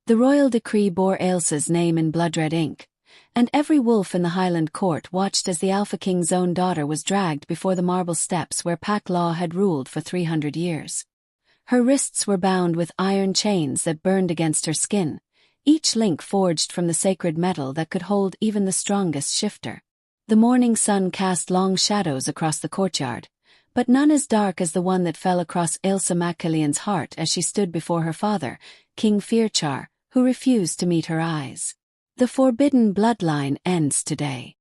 The royal decree bore Ailsa's name in blood-red ink, and every wolf in the Highland court watched as the Alpha King's own daughter was dragged before the marble steps where Pack Law had ruled for 300 years. Her wrists were bound with iron chains that burned against her skin, each link forged from the sacred metal that could hold even the strongest shifter. The morning sun cast long shadows across the courtyard, but none as dark as the one that fell across Ailsa MacCillion's heart as she stood before her father, King Fearchar, who refused to meet her eyes. The forbidden bloodline ends today.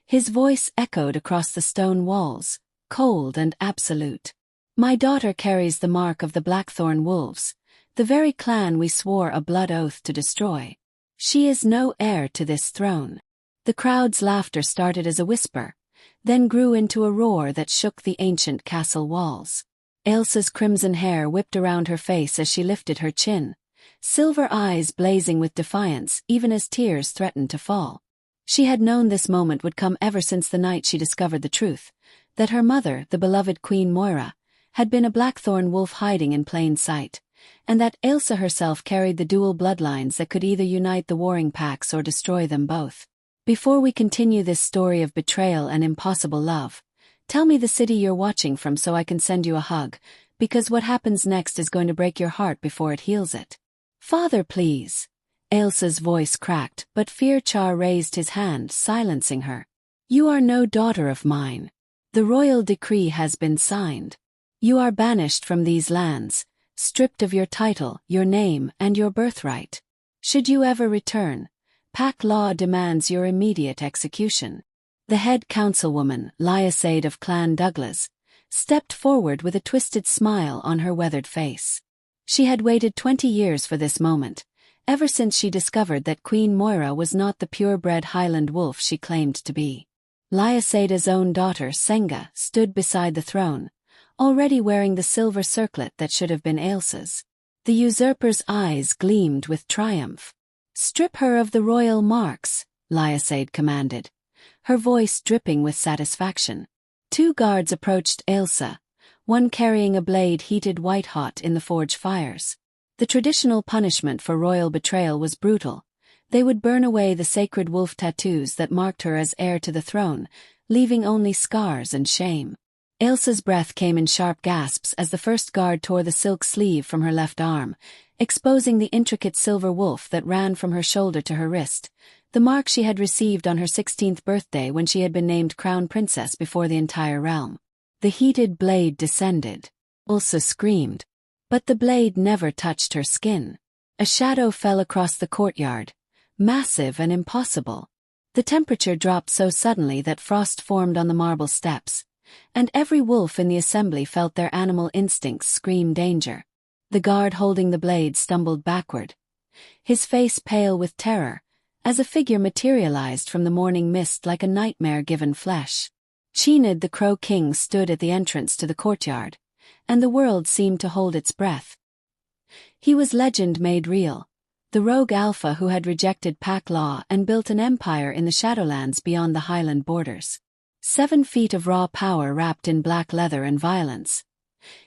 His voice echoed across the stone walls, cold and absolute. My daughter carries the mark of the Blackthorn Wolves, the very clan we swore a blood oath to destroy. She is no heir to this throne. The crowd's laughter started as a whisper, then grew into a roar that shook the ancient castle walls. Ailsa's crimson hair whipped around her face as she lifted her chin, silver eyes blazing with defiance even as tears threatened to fall. She had known this moment would come ever since the night she discovered the truth, that her mother, the beloved Queen Moira, had been a Blackthorn wolf hiding in plain sight, and that Ailsa herself carried the dual bloodlines that could either unite the warring packs or destroy them both. Before we continue this story of betrayal and impossible love, tell me the city you're watching from so I can send you a hug, because what happens next is going to break your heart before it heals it. Father, please. Ailsa's voice cracked, but Fearchar raised his hand, silencing her. You are no daughter of mine. The royal decree has been signed. You are banished from these lands, stripped of your title, your name, and your birthright. Should you ever return, Pack Law demands your immediate execution. The head councilwoman, Cináed of Clan Douglas, stepped forward with a twisted smile on her weathered face. She had waited 20 years for this moment, ever since she discovered that Queen Moira was not the purebred Highland wolf she claimed to be. Cináed's own daughter, Senga, stood beside the throne, already wearing the silver circlet that should have been Ailsa's. The usurper's eyes gleamed with triumph. Strip her of the royal marks, Cináed commanded, her voice dripping with satisfaction. 2 guards approached Ailsa, one carrying a blade heated white-hot in the forge fires. The traditional punishment for royal betrayal was brutal. They would burn away the sacred wolf tattoos that marked her as heir to the throne, leaving only scars and shame. Ailsa's breath came in sharp gasps as the first guard tore the silk sleeve from her left arm, exposing the intricate silver wolf that ran from her shoulder to her wrist, the mark she had received on her 16th birthday when she had been named crown princess before the entire realm. The heated blade descended. Ailsa screamed, but the blade never touched her skin. A shadow fell across the courtyard, massive and impossible. The temperature dropped so suddenly that frost formed on the marble steps, and every wolf in the assembly felt their animal instincts scream danger. The guard holding the blade stumbled backward, his face pale with terror, as a figure materialized from the morning mist like a nightmare given flesh. Cináed the Crow King stood at the entrance to the courtyard, and the world seemed to hold its breath. He was legend made real, the rogue alpha who had rejected Pack Law and built an empire in the Shadowlands beyond the Highland borders. 7 feet of raw power wrapped in black leather and violence.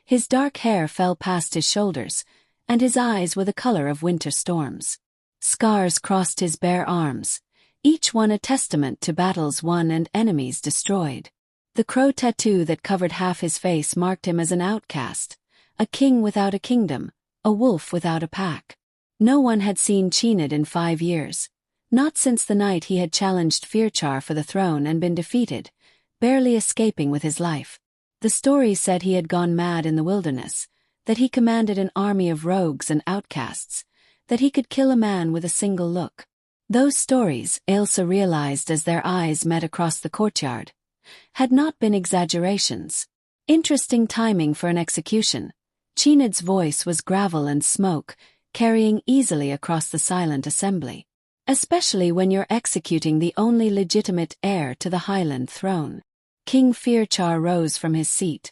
His dark hair fell past his shoulders, and his eyes were the color of winter storms. Scars crossed his bare arms, each one a testament to battles won and enemies destroyed. The crow tattoo that covered half his face marked him as an outcast, a king without a kingdom, a wolf without a pack. No one had seen Cináed in 5 years, not since the night he had challenged Fearchar for the throne and been defeated, barely escaping with his life. The stories said he had gone mad in the wilderness, that he commanded an army of rogues and outcasts, that he could kill a man with a single look. Those stories, Ailsa realized as their eyes met across the courtyard, had not been exaggerations. Interesting timing for an execution. Cináed's voice was gravel and smoke, carrying easily across the silent assembly. Especially when you're executing the only legitimate heir to the Highland throne. King Fearchar rose from his seat,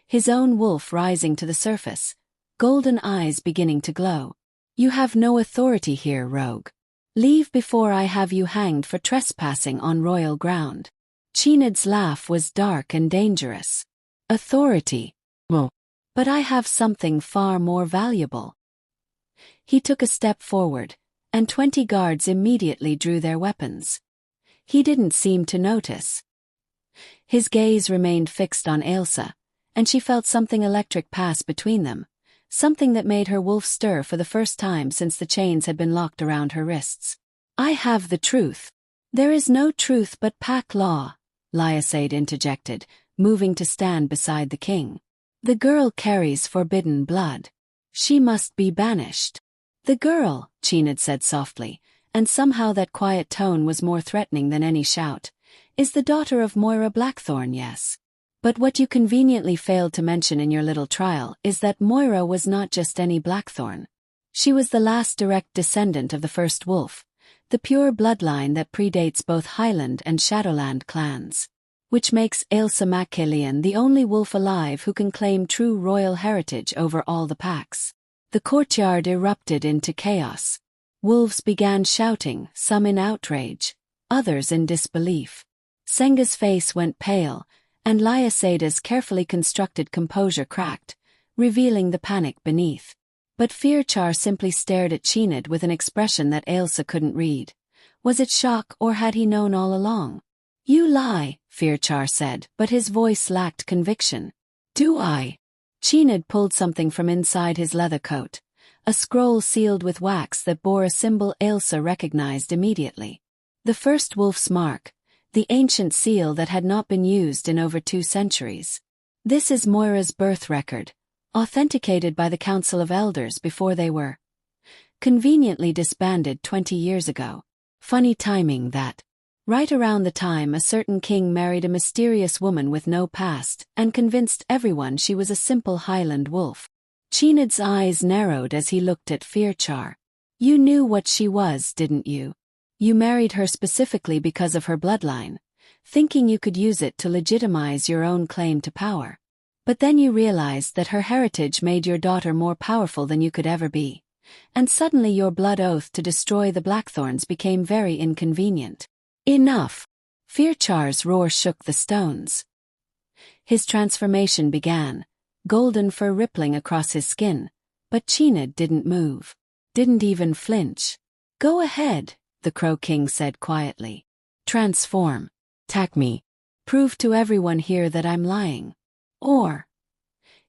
his own wolf rising to the surface, golden eyes beginning to glow. You have no authority here, rogue. Leave before I have you hanged for trespassing on royal ground. Cináed's laugh was dark and dangerous. Authority? Well, but I have something far more valuable. He took a step forward, and 20 guards immediately drew their weapons. He didn't seem to notice. His gaze remained fixed on Ailsa, and she felt something electric pass between them, something that made her wolf stir for the first time since the chains had been locked around her wrists. "I have the truth." "There is no truth but pack law," Cináed interjected, moving to stand beside the king. "The girl carries forbidden blood. She must be banished." "The girl," Cináed said softly, and somehow that quiet tone was more threatening than any shout, "is the daughter of Moira Blackthorn, yes. But what you conveniently failed to mention in your little trial is that Moira was not just any Blackthorn. She was the last direct descendant of the first wolf, the pure bloodline that predates both Highland and Shadowland clans. Which makes Ailsa MacCaillion the only wolf alive who can claim true royal heritage over all the packs." The courtyard erupted into chaos. Wolves began shouting, some in outrage, others in disbelief. Senga's face went pale, and Cináed's carefully constructed composure cracked, revealing the panic beneath. But Fearchar simply stared at Cináed with an expression that Ailsa couldn't read. Was it shock, or had he known all along? "You lie," Fearchar said, but his voice lacked conviction. "Do I?" Cináed pulled something from inside his leather coat, a scroll sealed with wax that bore a symbol Ailsa recognized immediately. The first wolf's mark, the ancient seal that had not been used in over 2 centuries. "This is Moira's birth record, authenticated by the Council of Elders before they were conveniently disbanded 20 years ago. Funny timing that. Right around the time a certain king married a mysterious woman with no past and convinced everyone she was a simple Highland wolf." Cináed's eyes narrowed as he looked at Fearchar. "You knew what she was, didn't you? You married her specifically because of her bloodline, thinking you could use it to legitimize your own claim to power. But then you realized that her heritage made your daughter more powerful than you could ever be, and suddenly your blood oath to destroy the Blackthorns became very inconvenient." "Enough!" Fearchar's roar shook the stones. His transformation began, golden fur rippling across his skin, but Cináed didn't move. Didn't even flinch. "Go ahead," the Crow King said quietly. "Transform. Attack me. Prove to everyone here that I'm lying. Or..."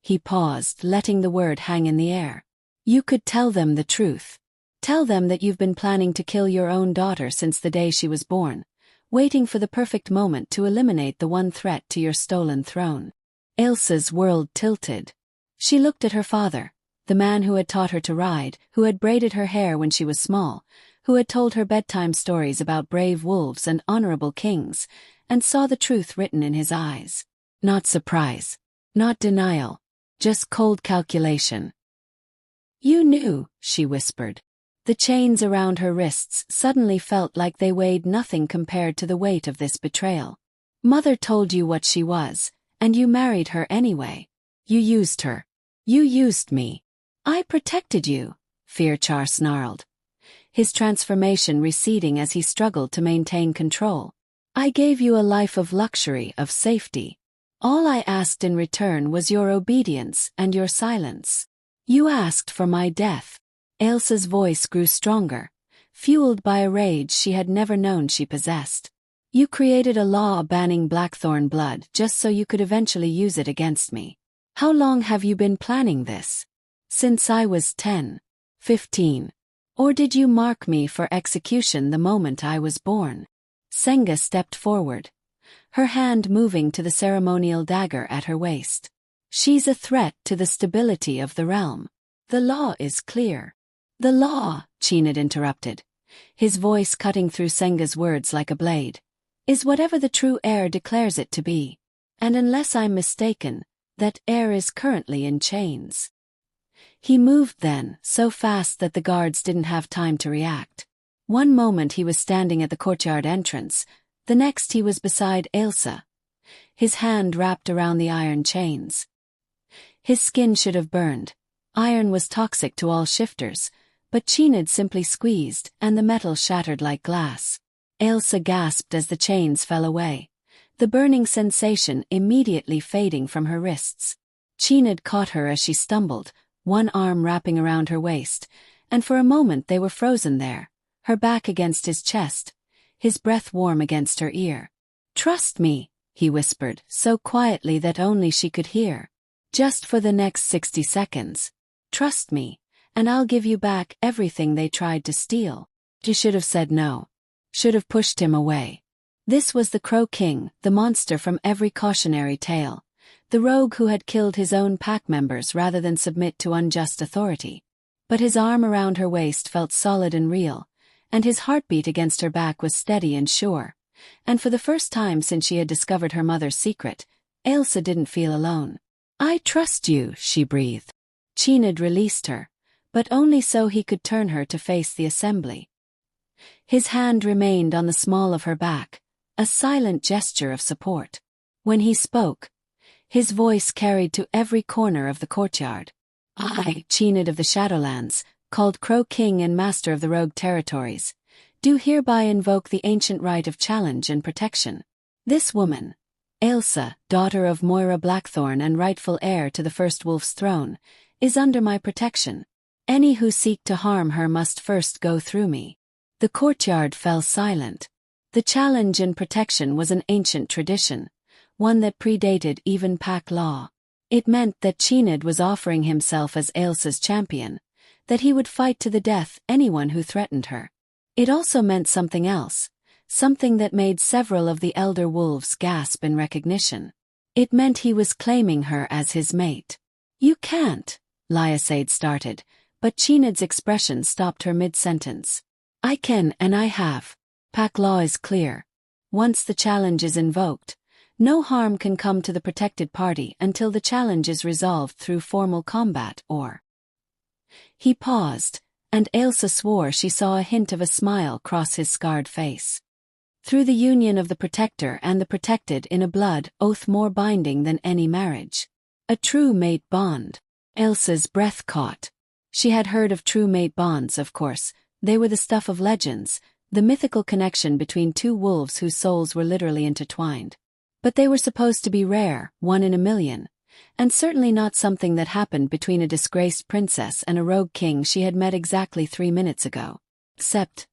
He paused, letting the word hang in the air. "You could tell them the truth. Tell them that you've been planning to kill your own daughter since the day she was born, waiting for the perfect moment to eliminate the one threat to your stolen throne." Ailsa's world tilted. She looked at her father, the man who had taught her to ride, who had braided her hair when she was small, who had told her bedtime stories about brave wolves and honorable kings, and saw the truth written in his eyes. Not surprise. Not denial. Just cold calculation. "You knew," she whispered. The chains around her wrists suddenly felt like they weighed nothing compared to the weight of this betrayal. "Mother told you what she was, and you married her anyway. You used her. You used me. I protected you," Fearchar snarled, his transformation receding as he struggled to maintain control. "I gave you a life of luxury, of safety. All I asked in return was your obedience and your silence. You asked for my death." Ailsa's voice grew stronger, fueled by a rage she had never known she possessed. "You created a law banning Blackthorn blood just so you could eventually use it against me. How long have you been planning this? Since I was 10, 15. Or did you mark me for execution the moment I was born?" Senga stepped forward, her hand moving to the ceremonial dagger at her waist. "She's a threat to the stability of the realm. The law is clear." "The law," Cináed interrupted, his voice cutting through Senga's words like a blade, "is whatever the true heir declares it to be. And unless I'm mistaken, that heir is currently in chains." He moved then, so fast that the guards didn't have time to react. One moment he was standing at the courtyard entrance, the next he was beside Ailsa, his hand wrapped around the iron chains. His skin should have burned. Iron was toxic to all shifters, but Cináed simply squeezed, and the metal shattered like glass. Ailsa gasped as the chains fell away, the burning sensation immediately fading from her wrists. Cináed caught her as she stumbled, one arm wrapping around her waist, and for a moment they were frozen there, her back against his chest, his breath warm against her ear. "Trust me," he whispered, so quietly that only she could hear. "Just for the next 60 seconds. Trust me, and I'll give you back everything they tried to steal." She should have said no. Should have pushed him away. This was the Crow King, the monster from every cautionary tale. The rogue who had killed his own pack members rather than submit to unjust authority. But his arm around her waist felt solid and real, and his heartbeat against her back was steady and sure. And for the first time since she had discovered her mother's secret, Ailsa didn't feel alone. "I trust you," she breathed. Cináed released her, but only so he could turn her to face the assembly. His hand remained on the small of her back, a silent gesture of support. When he spoke, his voice carried to every corner of the courtyard. "I, Cináed of the Shadowlands, called Crow King and Master of the Rogue Territories, do hereby invoke the ancient right of challenge and protection. This woman, Ailsa, daughter of Moira Blackthorn and rightful heir to the First Wolf's throne, is under my protection. Any who seek to harm her must first go through me." The courtyard fell silent. The challenge and protection was an ancient tradition, one that predated even pack law. It meant that Cináed was offering himself as Ailsa's champion, that he would fight to the death anyone who threatened her. It also meant something else, something that made several of the elder wolves gasp in recognition. It meant he was claiming her as his mate. "You can't," Cináed started, but Cináed's expression stopped her mid-sentence. "I can and I have. Pack law is clear. Once the challenge is invoked, no harm can come to the protected party until the challenge is resolved through formal combat or—" He paused, and Ailsa swore she saw a hint of a smile cross his scarred face. "Through the union of the protector and the protected in a blood oath more binding than any marriage. A true mate bond." Ailsa's breath caught. She had heard of true mate bonds, of course. They were the stuff of legends, the mythical connection between two wolves whose souls were literally intertwined. But they were supposed to be rare, 1 in a million, and certainly not something that happened between a disgraced princess and a rogue king she had met exactly 3 minutes ago. Except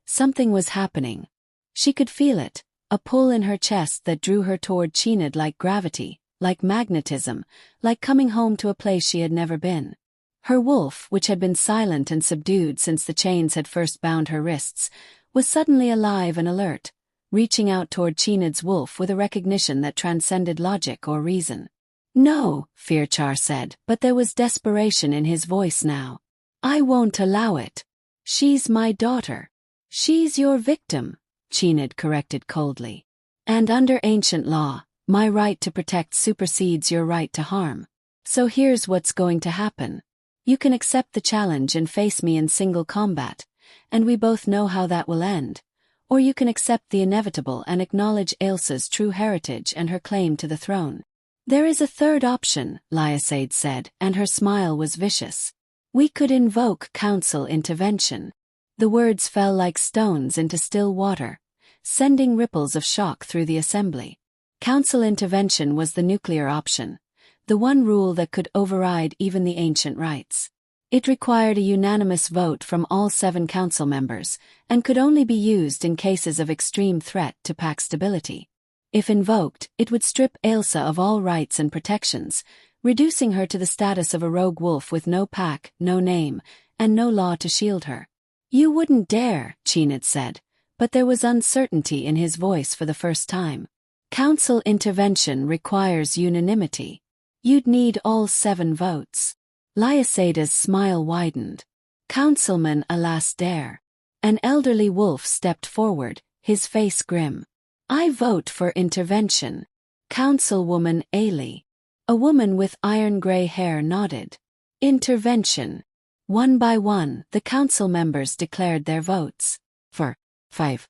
something was happening. She could feel it, a pull in her chest that drew her toward Cináed like gravity, like magnetism, like coming home to a place she had never been. Her wolf, which had been silent and subdued since the chains had first bound her wrists, was suddenly alive and alert, reaching out toward Cináed's wolf with a recognition that transcended logic or reason. "No," Firchar said, but there was desperation in his voice now. "I won't allow it. She's my daughter." "She's your victim," Cináed corrected coldly. "And under ancient law, my right to protect supersedes your right to harm. So here's what's going to happen. You can accept the challenge and face me in single combat, and we both know how that will end. Or you can accept the inevitable and acknowledge Ailsa's true heritage and her claim to the throne. There is a third option," Cináed said, and her smile was vicious. "We could invoke council intervention." The words fell like stones into still water, sending ripples of shock through the assembly. Council intervention was the nuclear option, the one rule that could override even the ancient rites. It required a unanimous vote from all 7 council members, and could only be used in cases of extreme threat to pack stability. If invoked, it would strip Ailsa of all rights and protections, reducing her to the status of a rogue wolf with no pack, no name, and no law to shield her. "You wouldn't dare," Cináed said, but there was uncertainty in his voice for the first time. "Council intervention requires unanimity. You'd need all 7 votes." Cináed's smile widened. "Councilman Alasdair." An elderly wolf stepped forward, his face grim. "I vote for intervention." Councilwoman Ailey, a woman with iron-gray hair, nodded. "Intervention." One by one, the council members declared their votes. For 5.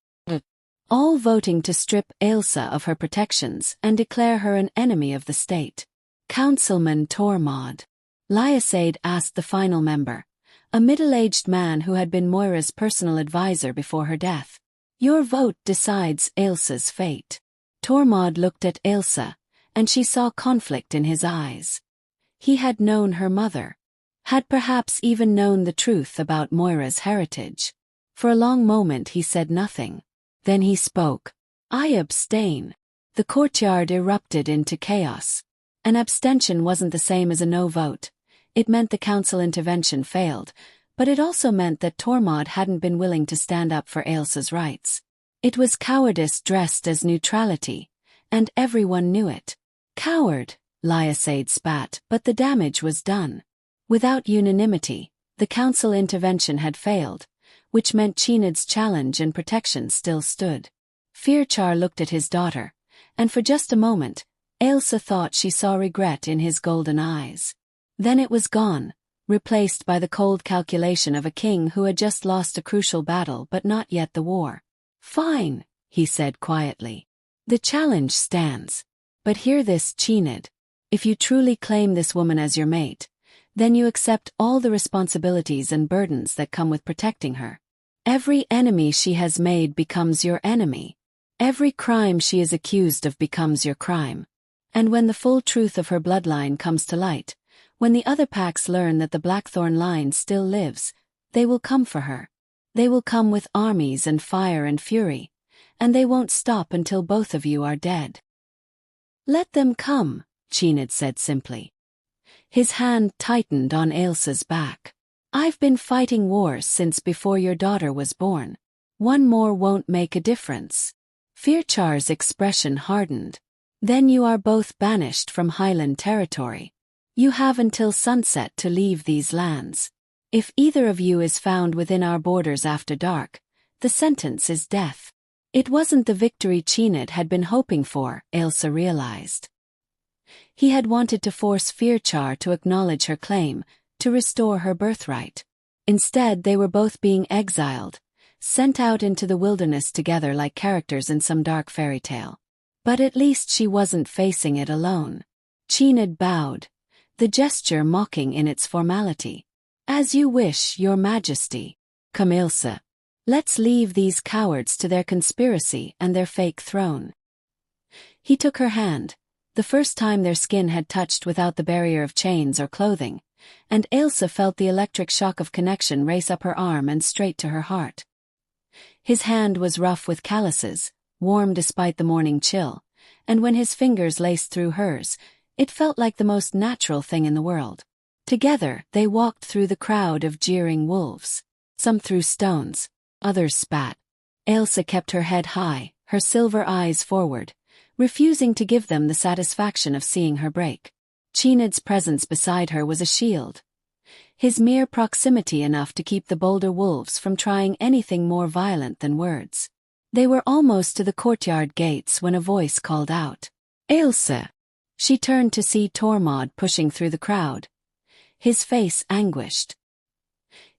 All voting to strip Ailsa of her protections and declare her an enemy of the state. Councilman Tormod. Cináed asked the final member, a middle-aged man who had been Moira's personal advisor before her death. "Your vote decides Ailsa's fate." Tormod looked at Ailsa, and she saw conflict in his eyes. He had known her mother. had perhaps even known the truth about Moira's heritage. For a long moment he said nothing. Then he spoke. "I abstain." The courtyard erupted into chaos. An abstention wasn't the same as a no vote. It meant the council intervention failed, but it also meant that Tormod hadn't been willing to stand up for Ailsa's rights. It was cowardice dressed as neutrality, and everyone knew it. "Coward," Lyasaid spat, but the damage was done. Without unanimity, the council intervention had failed, which meant Cináed's challenge and protection still stood. Firchar looked at his daughter, and for just a moment, Ailsa thought she saw regret in his golden eyes. Then it was gone, replaced by the cold calculation of a king who had just lost a crucial battle but not yet the war. "Fine," he said quietly. "The challenge stands. But hear this, Cináed. If you truly claim this woman as your mate, then you accept all the responsibilities and burdens that come with protecting her. Every enemy she has made becomes your enemy. Every crime she is accused of becomes your crime. And when the full truth of her bloodline comes to light, when the other packs learn that the Blackthorn line still lives, they will come for her. They will come with armies and fire and fury, and they won't stop until both of you are dead." "Let them come," Cináed said simply. His hand tightened on Ailsa's back. "I've been fighting wars since before your daughter was born. One more won't make a difference." Firchar's expression hardened. "Then you are both banished from Highland territory. You have until sunset to leave these lands. If either of you is found within our borders after dark, the sentence is death." It wasn't the victory Cináed had been hoping for, Ailsa realized. He had wanted to force Firchar to acknowledge her claim, to restore her birthright. Instead, they were both being exiled, sent out into the wilderness together like characters in some dark fairy tale. But at least she wasn't facing it alone. Cináed bowed, the gesture mocking in its formality. "As you wish, your majesty. Come, Ailsa. Let's leave these cowards to their conspiracy and their fake throne." He took her hand, the first time their skin had touched without the barrier of chains or clothing, and Ailsa felt the electric shock of connection race up her arm and straight to her heart. His hand was rough with calluses, warm despite the morning chill, and when his fingers laced through hers, it felt like the most natural thing in the world. Together, they walked through the crowd of jeering wolves. Some threw stones, others spat. Ailsa kept her head high, her silver eyes forward, refusing to give them the satisfaction of seeing her break. Cináed's presence beside her was a shield. His mere proximity enough to keep the bolder wolves from trying anything more violent than words. They were almost to the courtyard gates when a voice called out, "Ailsa!" She turned to see Tormod pushing through the crowd, his face anguished.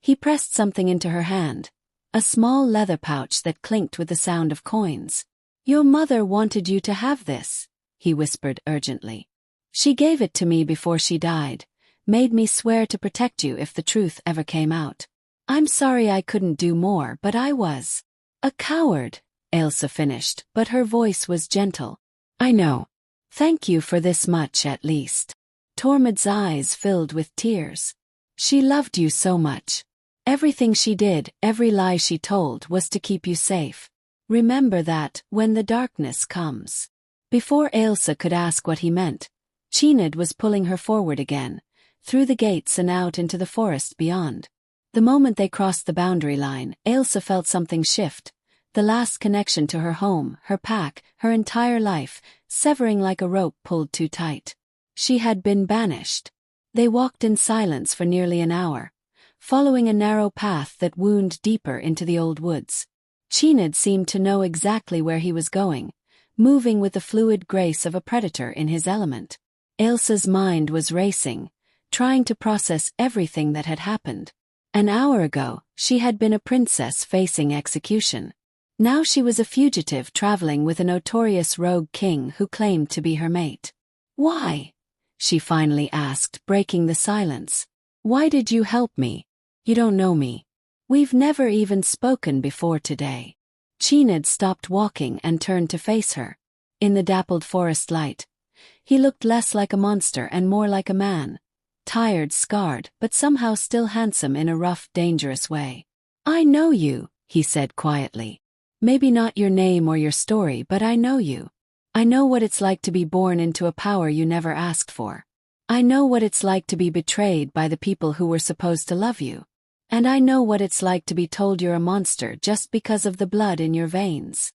He pressed something into her hand, a small leather pouch that clinked with the sound of coins. "Your mother wanted you to have this," he whispered urgently. "She gave it to me before she died, made me swear to protect you if the truth ever came out. I'm sorry I couldn't do more, but I was a coward," Ailsa finished, but her voice was gentle. "I know. Thank you for this much at least." Tormod's eyes filled with tears. "She loved you so much. Everything she did, every lie she told was to keep you safe. Remember that when the darkness comes." Before Ailsa could ask what he meant, Cináed was pulling her forward again, through the gates and out into the forest beyond. The moment they crossed the boundary line, Ailsa felt something shift, the last connection to her home, her pack, her entire life, severing like a rope pulled too tight. She had been banished. They walked in silence for nearly an hour, following a narrow path that wound deeper into the old woods. Cináed seemed to know exactly where he was going, moving with the fluid grace of a predator in his element. Ailsa's mind was racing, trying to process everything that had happened. An hour ago, she had been a princess facing execution. Now she was a fugitive traveling with a notorious rogue king who claimed to be her mate. "Why?" she finally asked, breaking the silence. "Why did you help me? You don't know me. We've never even spoken before today." Cináed stopped walking and turned to face her. In the dappled forest light, he looked less like a monster and more like a man, tired, scarred, but somehow still handsome in a rough, dangerous way. "I know you," he said quietly. "Maybe not your name or your story, but I know you. I know what it's like to be born into a power you never asked for. I know what it's like to be betrayed by the people who were supposed to love you. And I know what it's like to be told you're a monster just because of the blood in your veins."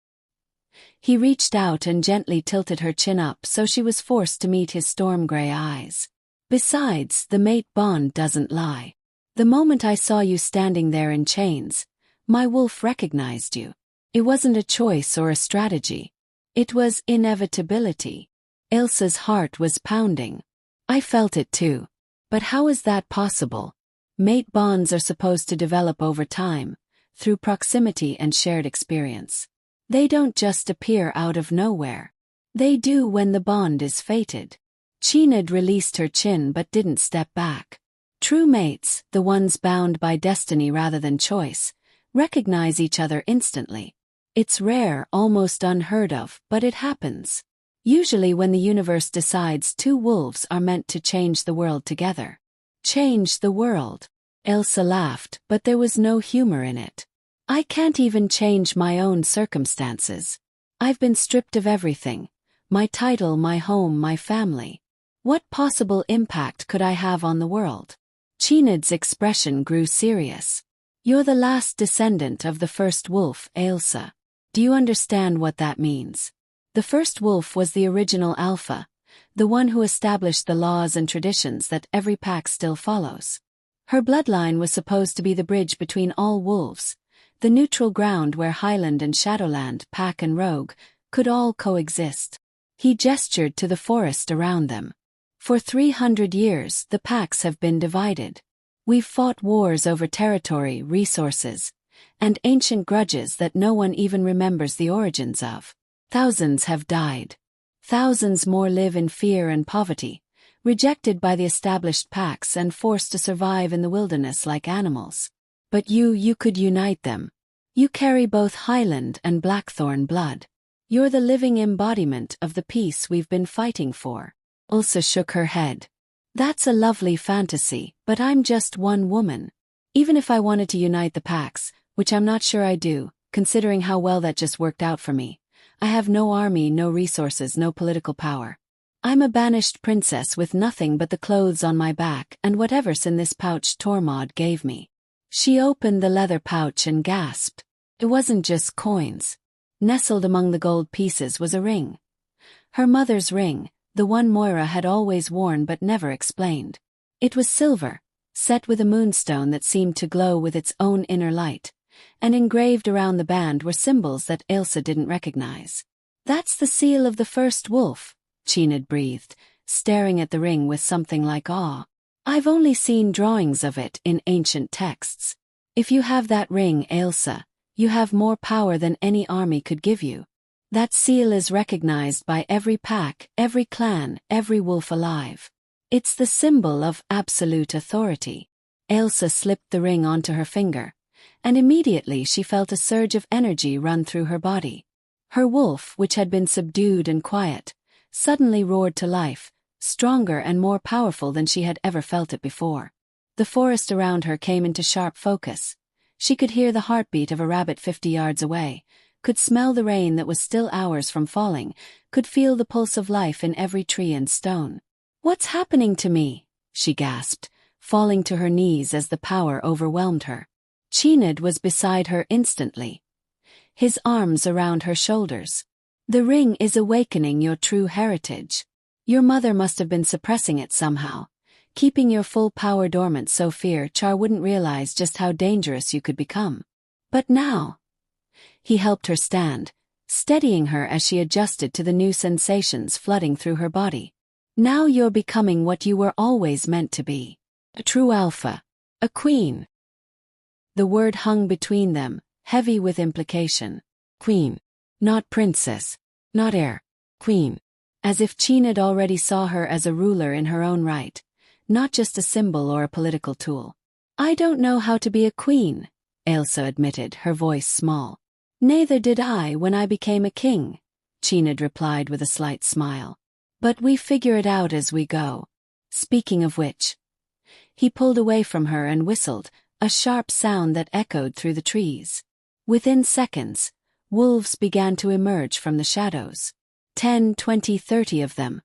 He reached out and gently tilted her chin up so she was forced to meet his storm-gray eyes. "Besides, the mate bond doesn't lie. The moment I saw you standing there in chains, my wolf recognized you. It wasn't a choice or a strategy. It was inevitability." Ilsa's heart was pounding. "I felt it too. But how is that possible? Mate bonds are supposed to develop over time, through proximity and shared experience. They don't just appear out of nowhere. They do when the bond is fated." Cináed released her chin but didn't step back. "True mates, the ones bound by destiny rather than choice, recognize each other instantly. It's rare, almost unheard of, but it happens. Usually when the universe decides two wolves are meant to change the world together." "Change the world?" Ilsa laughed, but there was no humor in it. "I can't even change my own circumstances. I've been stripped of everything. My title, my home, my family. What possible impact could I have on the world?" Cináed's expression grew serious. "You're the last descendant of the first wolf, Ilsa. Do you understand what that means? The first wolf was the original alpha, the one who established the laws and traditions that every pack still follows. Her bloodline was supposed to be the bridge between all wolves, the neutral ground where Highland and Shadowland, pack and rogue, could all coexist." He gestured to the forest around them. "For 300 years, the packs have been divided. We've fought wars over territory, resources, and ancient grudges that no one even remembers the origins of. Thousands have died. Thousands more live in fear and poverty, rejected by the established packs and forced to survive in the wilderness like animals. But you could unite them. You carry both Highland and Blackthorn blood. You're the living embodiment of the peace we've been fighting for." Ilsa shook her head. "That's a lovely fantasy, but I'm just one woman. Even if I wanted to unite the packs, which I'm not sure I do, considering how well that just worked out for me, I have no army, no resources, no political power. I'm a banished princess with nothing but the clothes on my back and whatever's in this pouch Tormod gave me." She opened the leather pouch and gasped. It wasn't just coins. Nestled among the gold pieces was a ring. Her mother's ring, the one Moira had always worn but never explained. It was silver, set with a moonstone that seemed to glow with its own inner light, and engraved around the band were symbols that Ilsa didn't recognize. "That's the seal of the first wolf," Cináed breathed, staring at the ring with something like awe. "I've only seen drawings of it in ancient texts. If you have that ring, Ilsa, you have more power than any army could give you. That seal is recognized by every pack, every clan, every wolf alive. It's the symbol of absolute authority." Ilsa slipped the ring onto her finger, and immediately she felt a surge of energy run through her body. Her wolf, which had been subdued and quiet, suddenly roared to life, stronger and more powerful than she had ever felt it before. The forest around her came into sharp focus. She could hear the heartbeat of a rabbit 50 yards away, could smell the rain that was still hours from falling, could feel the pulse of life in every tree and stone. "What's happening to me?" she gasped, falling to her knees as the power overwhelmed her. Cináed was beside her instantly, his arms around her shoulders. "The ring is awakening your true heritage. Your mother must have been suppressing it somehow, keeping your full power dormant so Char wouldn't realize just how dangerous you could become. But now—" He helped her stand, steadying her as she adjusted to the new sensations flooding through her body. "Now you're becoming what you were always meant to be. A true alpha. A queen." The word hung between them, heavy with implication. Queen. Not princess. Not heir. Queen. As if Cináed already saw her as a ruler in her own right, not just a symbol or a political tool. "I don't know how to be a queen," Ilsa admitted, her voice small. "Neither did I when I became a king," Cináed replied with a slight smile. "But we figure it out as we go. Speaking of which, He pulled away from her and whistled, a sharp sound that echoed through the trees. Within seconds, wolves began to emerge from the shadows. 10, 20, 30 of them,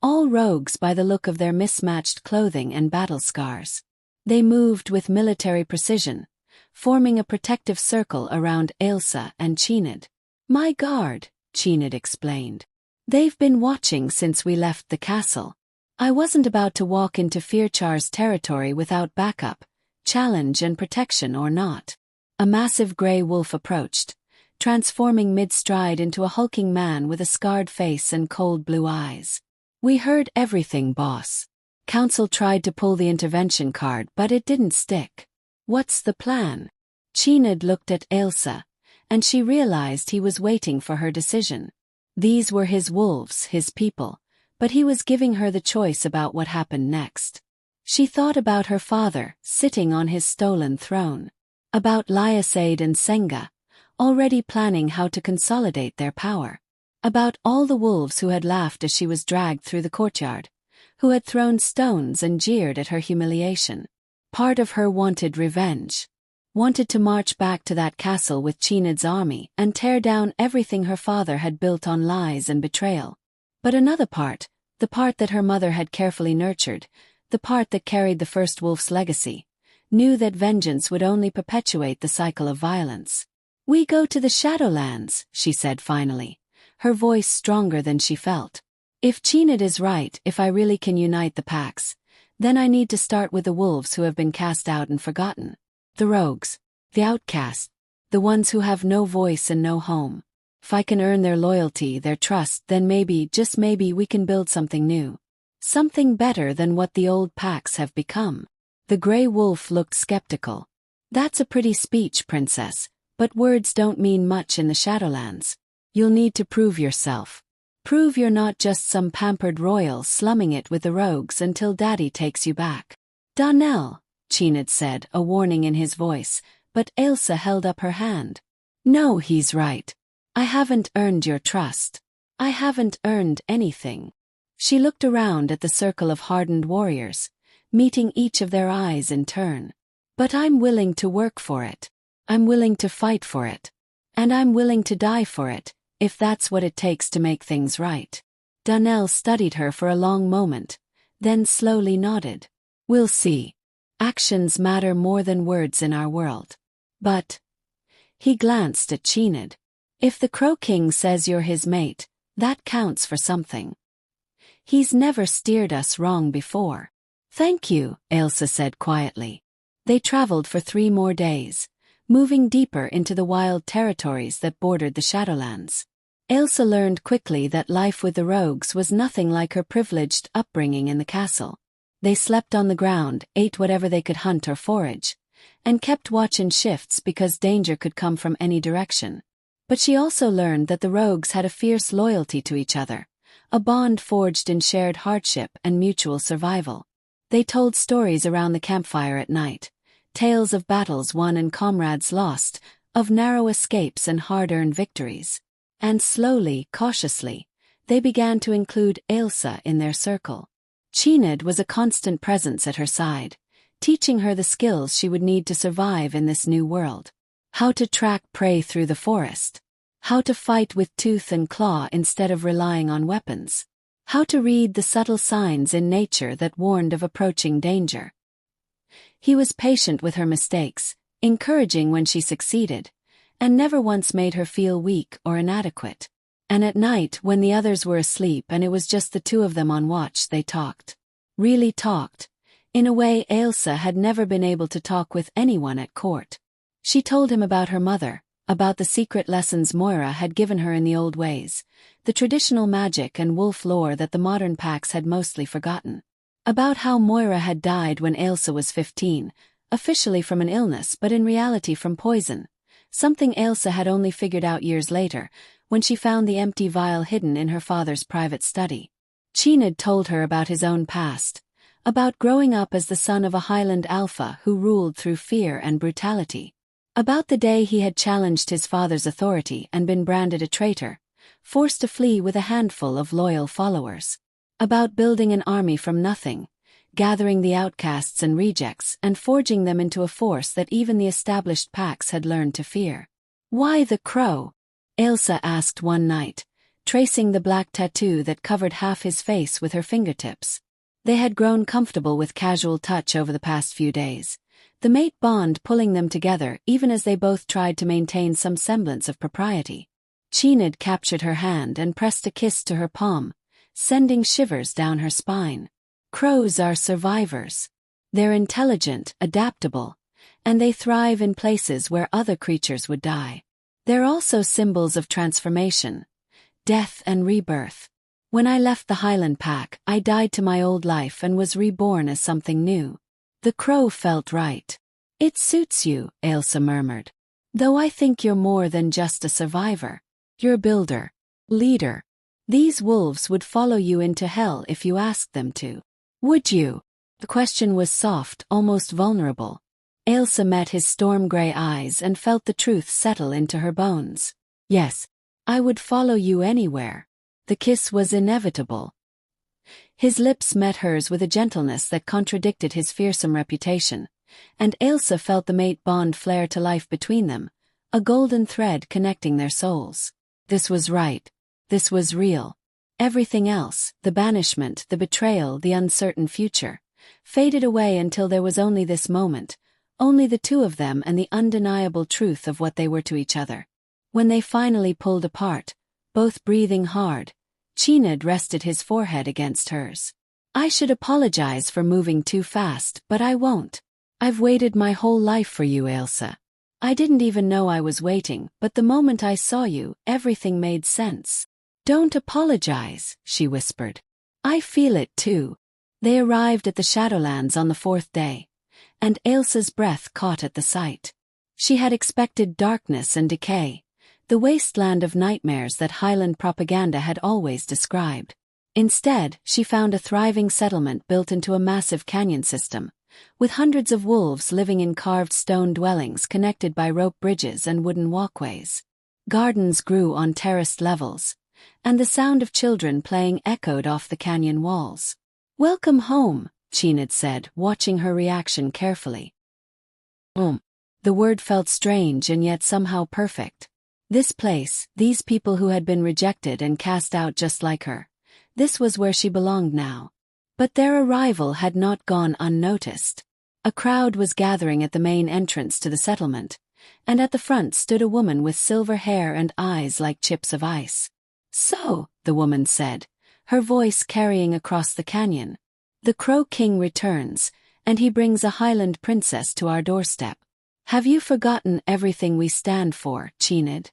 all rogues by the look of their mismatched clothing and battle scars. They moved with military precision, forming a protective circle around Ailsa and Cináed. "My guard," Cináed explained. "They've been watching since we left the castle. I wasn't about to walk into Fearchar's territory without backup, challenge and protection or not." A massive grey wolf approached, transforming mid-stride into a hulking man with a scarred face and cold blue eyes. "We heard everything, boss." Council tried to pull the intervention card, but it didn't stick. "What's the plan?" Cináed looked at Ailsa, and she realized he was waiting for her decision. These were his wolves, his people, but he was giving her the choice about what happened next. She thought about her father, sitting on his stolen throne. About Cináed and Senga, already planning how to consolidate their power. About all the wolves who had laughed as she was dragged through the courtyard, who had thrown stones and jeered at her humiliation. Part of her wanted revenge. Wanted to march back to that castle with Cináed's army and tear down everything her father had built on lies and betrayal. But another part, the part that her mother had carefully nurtured, the part that carried the first wolf's legacy, knew that vengeance would only perpetuate the cycle of violence. "We go to the Shadowlands," she said finally, her voice stronger than she felt. "If Cináed is right, if I really can unite the packs, then I need to start with the wolves who have been cast out and forgotten. The rogues, the outcasts, the ones who have no voice and no home. If I can earn their loyalty, their trust, then maybe, just maybe, we can build something new. Something better than what the old packs have become." The grey wolf looked skeptical. "That's a pretty speech, princess, but words don't mean much in the Shadowlands. You'll need to prove yourself. Prove you're not just some pampered royal slumming it with the rogues until Daddy takes you back." "Donnell," Cináed said, a warning in his voice, but Ailsa held up her hand. "No, he's right. I haven't earned your trust. I haven't earned anything." She looked around at the circle of hardened warriors, meeting each of their eyes in turn. "But I'm willing to work for it. I'm willing to fight for it. And I'm willing to die for it, if that's what it takes to make things right." Donnell studied her for a long moment, then slowly nodded. "We'll see. Actions matter more than words in our world. But..." He glanced at Cináed. "If the Crow King says you're his mate, that counts for something. He's never steered us wrong before." "Thank you," Ailsa said quietly. They traveled for 3 more days, moving deeper into the wild territories that bordered the Shadowlands. Ailsa learned quickly that life with the rogues was nothing like her privileged upbringing in the castle. They slept on the ground, ate whatever they could hunt or forage, and kept watch in shifts because danger could come from any direction. But she also learned that the rogues had a fierce loyalty to each other, a bond forged in shared hardship and mutual survival. They told stories around the campfire at night, tales of battles won and comrades lost, of narrow escapes and hard-earned victories. And slowly, cautiously, they began to include Ailsa in their circle. Cináed was a constant presence at her side, teaching her the skills she would need to survive in this new world. How to track prey through the forest. How to fight with tooth and claw instead of relying on weapons. How to read the subtle signs in nature that warned of approaching danger. He was patient with her mistakes, encouraging when she succeeded, and never once made her feel weak or inadequate. And at night, when the others were asleep and it was just the 2 of them on watch, they talked. Really talked. In a way Ailsa had never been able to talk with anyone at court. She told him about her mother, about the secret lessons Moira had given her in the old ways, the traditional magic and wolf lore that the modern packs had mostly forgotten. About how Moira had died when Ailsa was 15, officially from an illness but in reality from poison, something Ailsa had only figured out years later, when she found the empty vial hidden in her father's private study. Cináed told her about his own past, about growing up as the son of a Highland alpha who ruled through fear and brutality. About the day he had challenged his father's authority and been branded a traitor, forced to flee with a handful of loyal followers. About building an army from nothing, gathering the outcasts and rejects and forging them into a force that even the established packs had learned to fear. "Why the crow?" Ailsa asked one night, tracing the black tattoo that covered half his face with her fingertips. They had grown comfortable with casual touch over the past few days, the mate bond pulling them together even as they both tried to maintain some semblance of propriety. Cináed captured her hand and pressed a kiss to her palm, sending shivers down her spine. Crows are survivors. They're intelligent, adaptable, and they thrive in places where other creatures would die. They're also symbols of transformation, death and rebirth. When I left the Highland Pack, I died to my old life and was reborn as something new. The crow felt right. "It suits you," Ailsa murmured. "Though I think you're more than just a survivor. You're a builder, leader. These wolves would follow you into hell if you asked them to. Would you?" The question was soft, almost vulnerable. Ailsa met his storm-gray eyes and felt the truth settle into her bones. "Yes, I would follow you anywhere." The kiss was inevitable. His lips met hers with a gentleness that contradicted his fearsome reputation, and Ailsa felt the mate bond flare to life between them, a golden thread connecting their souls. This was right. This was real. Everything else, the banishment, the betrayal, the uncertain future, faded away until there was only this moment, only the two of them and the undeniable truth of what they were to each other. When they finally pulled apart, both breathing hard, Cináed rested his forehead against hers. "I should apologize for moving too fast, but I won't. I've waited my whole life for you, Ailsa. I didn't even know I was waiting, but the moment I saw you, everything made sense." "Don't apologize," she whispered. "I feel it too." They arrived at the Shadowlands on the 4th day, and Ailsa's breath caught at the sight. She had expected darkness and decay, the wasteland of nightmares that Highland propaganda had always described. Instead, she found a thriving settlement built into a massive canyon system, with hundreds of wolves living in carved stone dwellings connected by rope bridges and wooden walkways. Gardens grew on terraced levels, and the sound of children playing echoed off the canyon walls. "Welcome home," Cináed said, watching her reaction carefully. The word felt strange and yet somehow perfect. This place, these people who had been rejected and cast out just like her, this was where she belonged now. But their arrival had not gone unnoticed. A crowd was gathering at the main entrance to the settlement, and at the front stood a woman with silver hair and eyes like chips of ice. "So," the woman said, her voice carrying across the canyon, "the Crow King returns, and he brings a Highland princess to our doorstep. Have you forgotten everything we stand for, Cináed?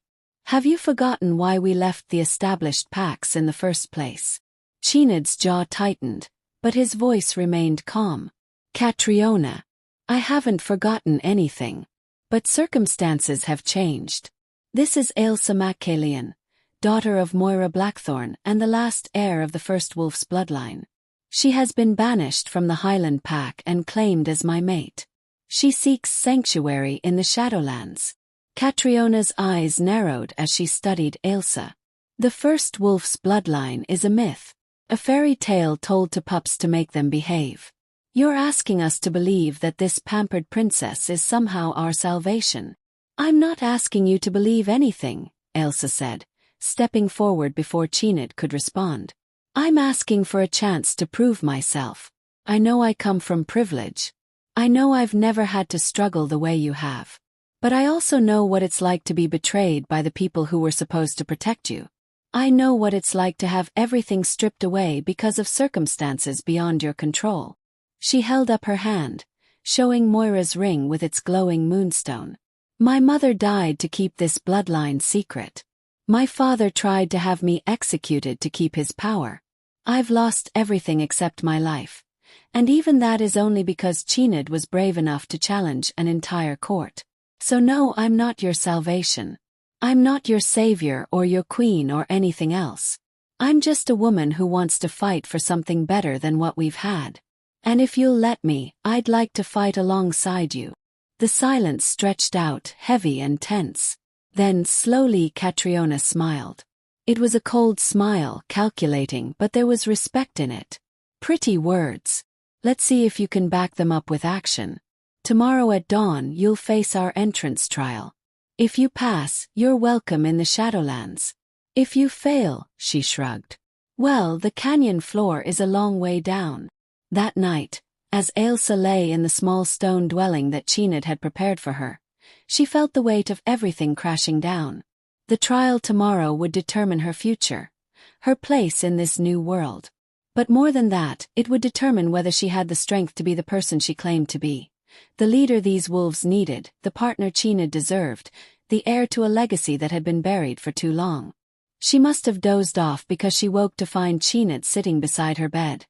Have you forgotten why we left the established packs in the first place?" Cináed's jaw tightened, but his voice remained calm. "Catriona, I haven't forgotten anything. But circumstances have changed. This is Ailsa MacCailian, daughter of Moira Blackthorn and the last heir of the first wolf's bloodline. She has been banished from the Highland Pack and claimed as my mate. She seeks sanctuary in the Shadowlands." Catriona's eyes narrowed as she studied Ailsa. "The first wolf's bloodline is a myth, a fairy tale told to pups to make them behave. You're asking us to believe that this pampered princess is somehow our salvation." "I'm not asking you to believe anything," Ailsa said, stepping forward before Cináed could respond. "I'm asking for a chance to prove myself. I know I come from privilege. I know I've never had to struggle the way you have. But I also know what it's like to be betrayed by the people who were supposed to protect you. I know what it's like to have everything stripped away because of circumstances beyond your control." She held up her hand, showing Moira's ring with its glowing moonstone. "My mother died to keep this bloodline secret. My father tried to have me executed to keep his power. I've lost everything except my life, and even that is only because Cináed was brave enough to challenge an entire court. So no, I'm not your salvation. I'm not your savior or your queen or anything else. I'm just a woman who wants to fight for something better than what we've had. And if you'll let me, I'd like to fight alongside you." The silence stretched out, heavy and tense. Then slowly Catriona smiled. It was a cold smile, calculating, but there was respect in it. "Pretty words. Let's see if you can back them up with action. Tomorrow at dawn you'll face our entrance trial. If you pass, you're welcome in the Shadowlands. If you fail, she shrugged. Well, the canyon floor is a long way down. That night, as Ailsa lay in the small stone dwelling that Cináed had prepared for her, she felt the weight of everything crashing down. The trial tomorrow would determine her future, her place in this new world. But more than that, it would determine whether she had the strength to be the person she claimed to be. The leader these wolves needed, the partner Cináed deserved, the heir to a legacy that had been buried for too long. She must have dozed off because she woke to find Cináed sitting beside her bed,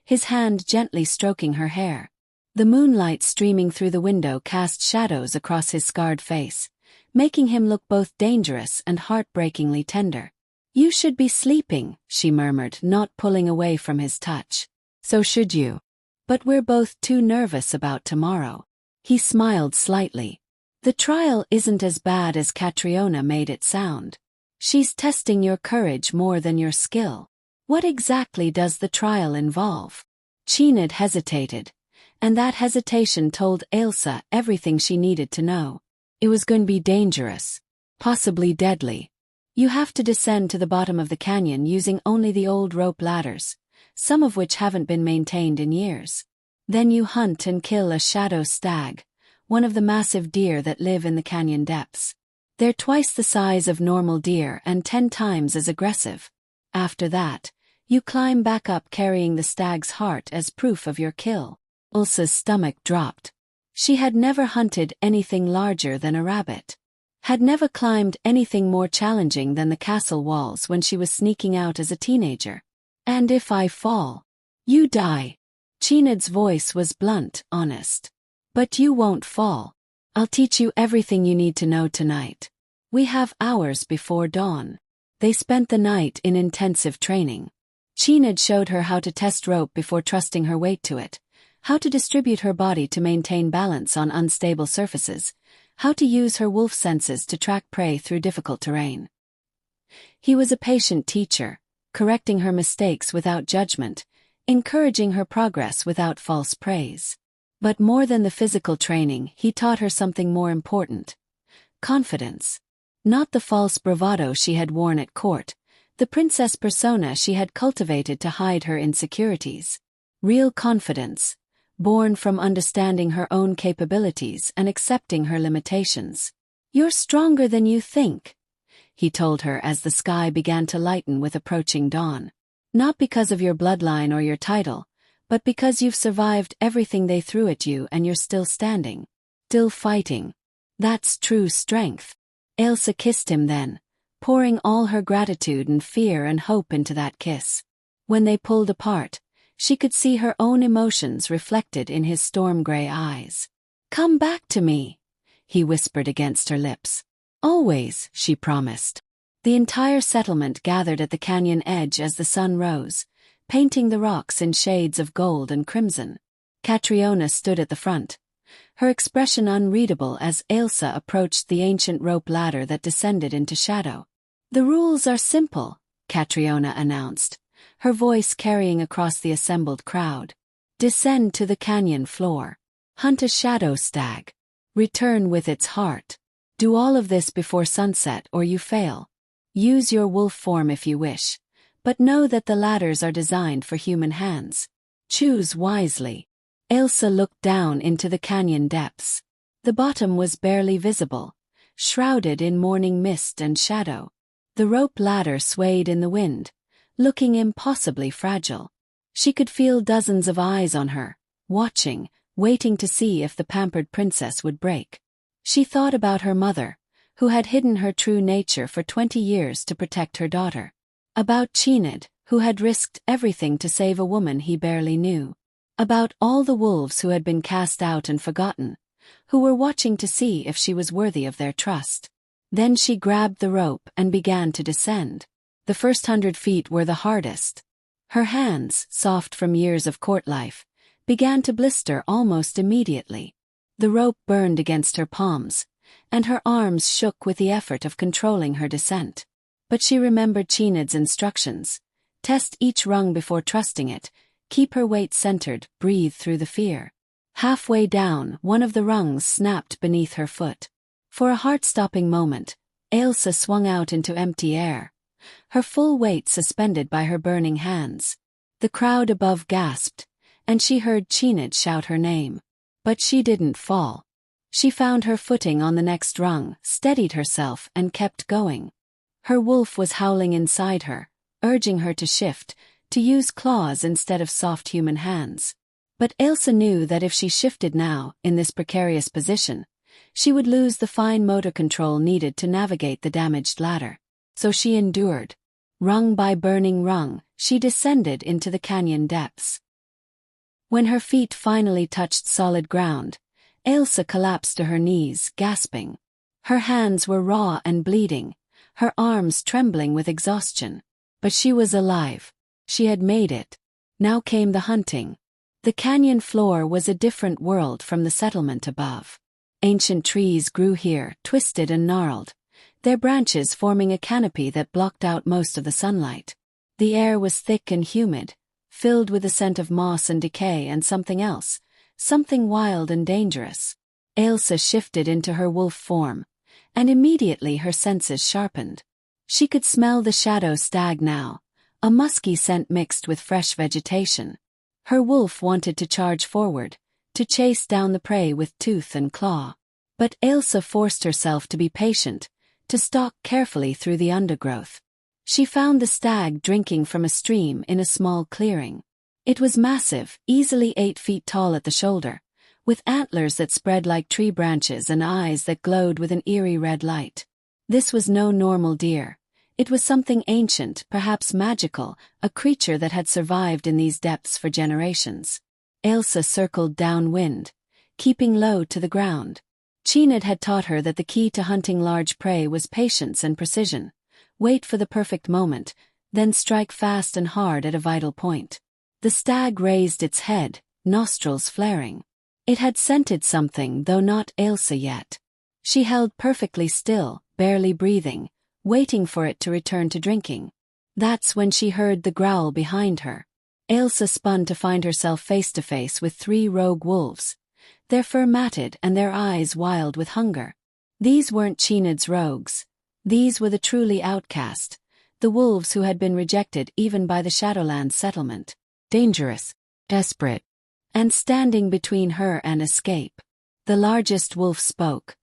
his hand gently stroking her hair. The moonlight streaming through the window cast shadows across his scarred face, making him look both dangerous and heartbreakingly tender. "You should be sleeping," she murmured, not pulling away from his touch. "So should you. But we're both too nervous about tomorrow." He smiled slightly. "The trial isn't as bad as Catriona made it sound. She's testing your courage more than your skill." "What exactly does the trial involve?" Cináed hesitated, and that hesitation told Ailsa everything she needed to know. It was going to be dangerous, possibly deadly. You have to descend to the bottom of the canyon using only the old rope ladders, some of which haven't been maintained in years. Then you hunt and kill a shadow stag, one of the massive deer that live in the canyon depths. They're twice the size of normal deer and 10 times as aggressive. After that, you climb back up carrying the stag's heart as proof of your kill. Ailsa's stomach dropped. She had never hunted anything larger than a rabbit. Had never climbed anything more challenging than the castle walls when she was sneaking out as a teenager. "And if I fall, you die." Cináed's voice was blunt, honest. "But you won't fall. I'll teach you everything you need to know tonight. We have hours before dawn." They spent the night in intensive training. Cináed showed her how to test rope before trusting her weight to it, how to distribute her body to maintain balance on unstable surfaces, how to use her wolf senses to track prey through difficult terrain. He was a patient teacher, correcting her mistakes without judgment, encouraging her progress without false praise. But more than the physical training, he taught her something more important: confidence. Not the false bravado she had worn at court, the princess persona she had cultivated to hide her insecurities. Real confidence, born from understanding her own capabilities and accepting her limitations. "You're stronger than you think," he told her as the sky began to lighten with approaching dawn. "Not because of your bloodline or your title, but because you've survived everything they threw at you and you're still standing. Still fighting. That's true strength." Ailsa kissed him then, pouring all her gratitude and fear and hope into that kiss. When they pulled apart, she could see her own emotions reflected in his storm-gray eyes. "Come back to me," he whispered against her lips. "Always," she promised. The entire settlement gathered at the canyon edge as the sun rose, painting the rocks in shades of gold and crimson. Catriona stood at the front, her expression unreadable as Ailsa approached the ancient rope ladder that descended into shadow. "The rules are simple," Catriona announced, her voice carrying across the assembled crowd. "Descend to the canyon floor. Hunt a shadow stag. Return with its heart. Do all of this before sunset or you fail. Use your wolf form if you wish, but know that the ladders are designed for human hands. Choose wisely." Ailsa looked down into the canyon depths. The bottom was barely visible, shrouded in morning mist and shadow. The rope ladder swayed in the wind, looking impossibly fragile. She could feel dozens of eyes on her, watching, waiting to see if the pampered princess would break. She thought about her mother, who had hidden her true nature for 20 years to protect her daughter. About Cináed, who had risked everything to save a woman he barely knew. About all the wolves who had been cast out and forgotten, who were watching to see if she was worthy of their trust. Then she grabbed the rope and began to descend. The first 100 feet were the hardest. Her hands, soft from years of court life, began to blister almost immediately. The rope burned against her palms, and her arms shook with the effort of controlling her descent. But she remembered Cináed's instructions: test each rung before trusting it, Keep her weight centered, breathe through the fear. Halfway down, one of the rungs snapped beneath her foot. For a heart-stopping moment, Ailsa swung out into empty air, her full weight suspended by her burning hands. The crowd above gasped, and she heard Cináed shout her name. But she didn't fall. She found her footing on the next rung, steadied herself, and kept going. Her wolf was howling inside her, urging her to shift, to use claws instead of soft human hands. But Ailsa knew that if she shifted now, in this precarious position, she would lose the fine motor control needed to navigate the damaged ladder. So she endured. Rung by burning rung, she descended into the canyon depths. When her feet finally touched solid ground, Ailsa collapsed to her knees, gasping. Her hands were raw and bleeding, her arms trembling with exhaustion. But she was alive. She had made it. Now came the hunting. The canyon floor was a different world from the settlement above. Ancient trees grew here, twisted and gnarled, their branches forming a canopy that blocked out most of the sunlight. The air was thick and humid, filled with the scent of moss and decay and something else, something wild and dangerous. Ailsa shifted into her wolf form, and immediately her senses sharpened. She could smell the shadow stag now, a musky scent mixed with fresh vegetation. Her wolf wanted to charge forward, to chase down the prey with tooth and claw. But Ailsa forced herself to be patient, to stalk carefully through the undergrowth. She found the stag drinking from a stream in a small clearing. It was massive, easily 8 feet tall at the shoulder, with antlers that spread like tree branches and eyes that glowed with an eerie red light. This was no normal deer. It was something ancient, perhaps magical, a creature that had survived in these depths for generations. Ailsa circled downwind, keeping low to the ground. Cináed had taught her that the key to hunting large prey was patience and precision. Wait for the perfect moment, then strike fast and hard at a vital point. The stag raised its head, nostrils flaring. It had scented something, though not Ailsa yet. She held perfectly still, barely breathing, waiting for it to return to drinking. That's when she heard the growl behind her. Ailsa spun to find herself face to face with 3 rogue wolves, their fur matted and their eyes wild with hunger. These weren't Cináed's rogues. These were the truly outcast, the wolves who had been rejected even by the Shadowlands settlement. Dangerous, desperate, and standing between her and escape. The largest wolf spoke,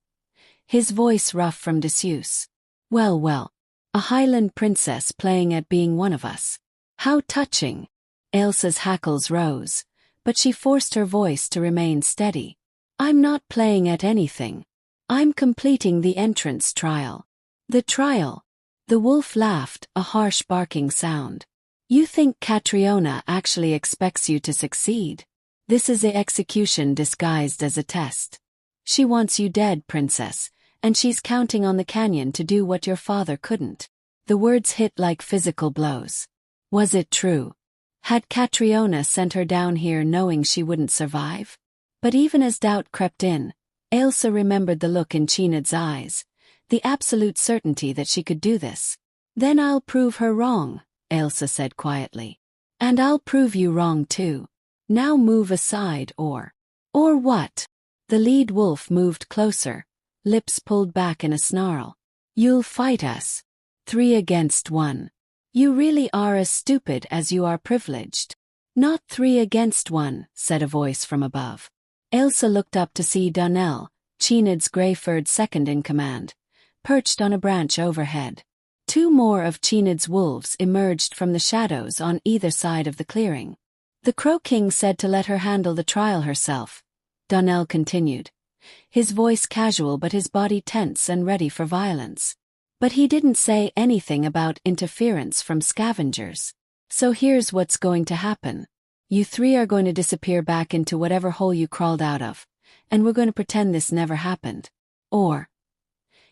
his voice rough from disuse. Well, well, a Highland princess playing at being one of us. How touching! Ailsa's hackles rose, but she forced her voice to remain steady. I'm not playing at anything. I'm completing the entrance trial. The trial. The wolf laughed, a harsh barking sound. You think Catriona actually expects you to succeed? This is the execution disguised as a test. She wants you dead, princess, and she's counting on the canyon to do what your father couldn't. The words hit like physical blows. Was it true? Had Catriona sent her down here knowing she wouldn't survive? But even as doubt crept in, Ailsa remembered the look in Cináed's eyes, the absolute certainty that she could do this. Then I'll prove her wrong, Ailsa said quietly. And I'll prove you wrong too. Now move aside or what? The lead wolf moved closer, lips pulled back in a snarl. You'll fight us. 3 against 1. You really are as stupid as you are privileged. Not 3 against 1, said a voice from above. Ailsa looked up to see Donnell, Cináed's grey-furred second-in-command, perched on a branch overhead. 2 more of Cináed's wolves emerged from the shadows on either side of the clearing. The Crow King said to let her handle the trial herself. Donnell continued, his voice casual but his body tense and ready for violence. But he didn't say anything about interference from scavengers. So here's what's going to happen. You 3 are going to disappear back into whatever hole you crawled out of, and we're going to pretend this never happened. Or.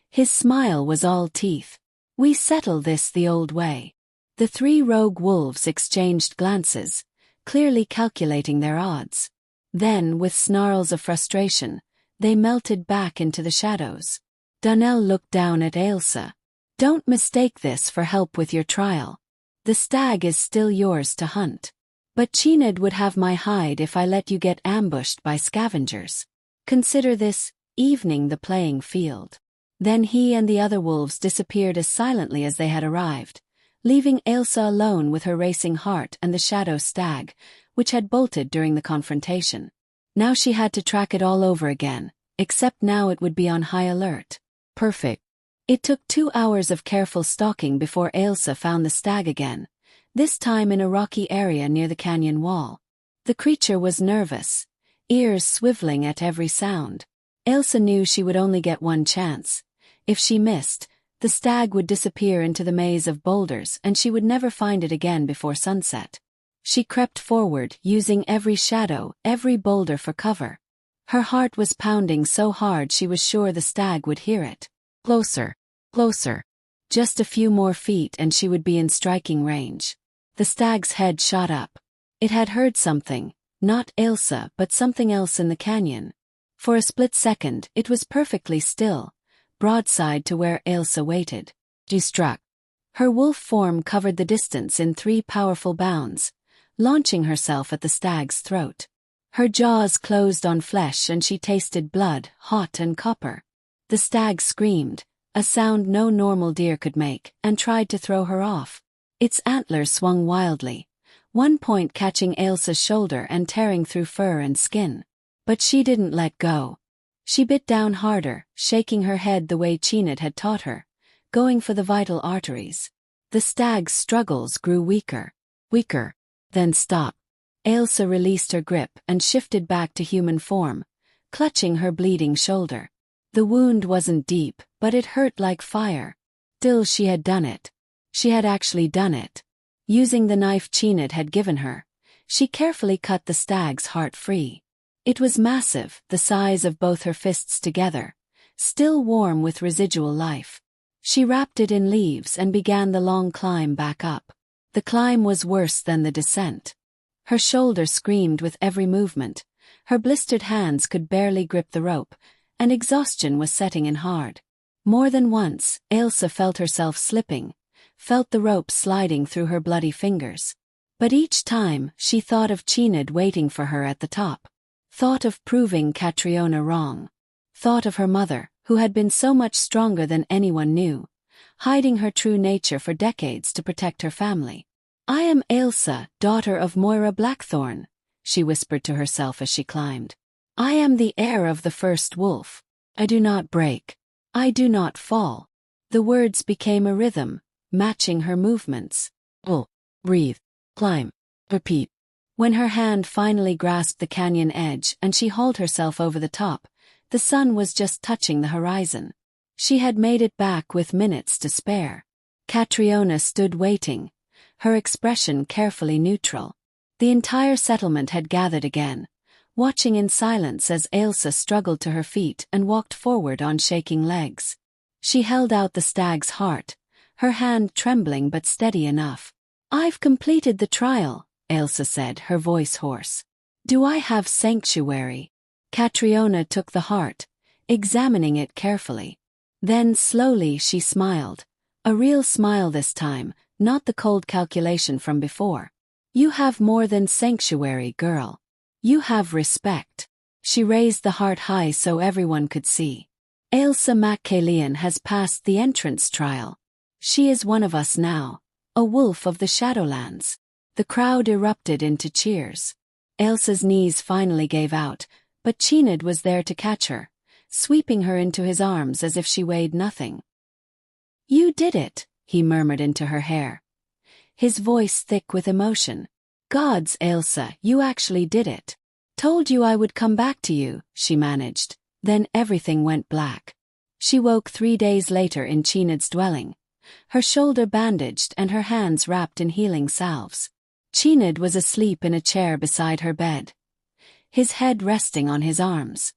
His smile was all teeth. We settle this the old way. The 3 rogue wolves exchanged glances, clearly calculating their odds. Then, with snarls of frustration, they melted back into the shadows. Donnell looked down at Ailsa. Don't mistake this for help with your trial. The stag is still yours to hunt. But Cináed would have my hide if I let you get ambushed by scavengers. Consider this, evening the playing field. Then he and the other wolves disappeared as silently as they had arrived, leaving Ailsa alone with her racing heart and the shadow stag, which had bolted during the confrontation. Now she had to track it all over again, except now it would be on high alert. Perfect. It took 2 hours of careful stalking before Ailsa found the stag again, this time in a rocky area near the canyon wall. The creature was nervous, ears swiveling at every sound. Ailsa knew she would only get one chance. If she missed, the stag would disappear into the maze of boulders and she would never find it again before sunset. She crept forward, using every shadow, every boulder for cover. Her heart was pounding so hard she was sure the stag would hear it. Closer, closer. Just a few more feet and she would be in striking range. The stag's head shot up. It had heard something, not Ailsa but something else in the canyon. For a split second, it was perfectly still, broadside to where Ailsa waited. She struck. Her wolf form covered the distance in 3 powerful bounds, launching herself at the stag's throat. Her jaws closed on flesh and she tasted blood, hot and copper. The stag screamed, a sound no normal deer could make, and tried to throw her off. Its antlers swung wildly, one point catching Ailsa's shoulder and tearing through fur and skin. But she didn't let go. She bit down harder, shaking her head the way Cináed had taught her, going for the vital arteries. The stag's struggles grew weaker, then stopped. Ailsa released her grip and shifted back to human form, clutching her bleeding shoulder. The wound wasn't deep, but it hurt like fire. Still she had done it. She had actually done it. Using the knife Cináed had given her, she carefully cut the stag's heart free. It was massive, the size of both her fists together, still warm with residual life. She wrapped it in leaves and began the long climb back up. The climb was worse than the descent. Her shoulder screamed with every movement, her blistered hands could barely grip the rope, and exhaustion was setting in hard. More than once, Ailsa felt herself slipping, felt the rope sliding through her bloody fingers. But each time, she thought of Cináed waiting for her at the top. Thought of proving Catriona wrong. Thought of her mother, who had been so much stronger than anyone knew, hiding her true nature for decades to protect her family. I am Ailsa, daughter of Moira Blackthorn, she whispered to herself as she climbed. I am the heir of the first wolf. I do not break. I do not fall. The words became a rhythm, matching her movements. Pull, breathe, climb, repeat. When her hand finally grasped the canyon edge and she hauled herself over the top, the sun was just touching the horizon. She had made it back with minutes to spare. Catriona stood waiting, her expression carefully neutral. The entire settlement had gathered again, watching in silence as Ailsa struggled to her feet and walked forward on shaking legs. She held out the stag's heart, her hand trembling but steady enough. I've completed the trial, Ailsa said, her voice hoarse. Do I have sanctuary? Catriona took the heart, examining it carefully. Then slowly she smiled. A real smile this time, not the cold calculation from before. You have more than sanctuary, girl. You have respect. She raised the heart high so everyone could see. Ailsa MacCailian has passed the entrance trial. She is one of us now, a wolf of the Shadowlands. The crowd erupted into cheers. Ailsa's knees finally gave out, but Cináed was there to catch her, sweeping her into his arms as if she weighed nothing. You did it, he murmured into her hair, his voice thick with emotion. Gods, Ailsa, you actually did it. Told you I would come back to you, she managed. Then everything went black. She woke 3 days later in Cináed's dwelling, her shoulder bandaged and her hands wrapped in healing salves. Cináed was asleep in a chair beside her bed, his head resting on his arms.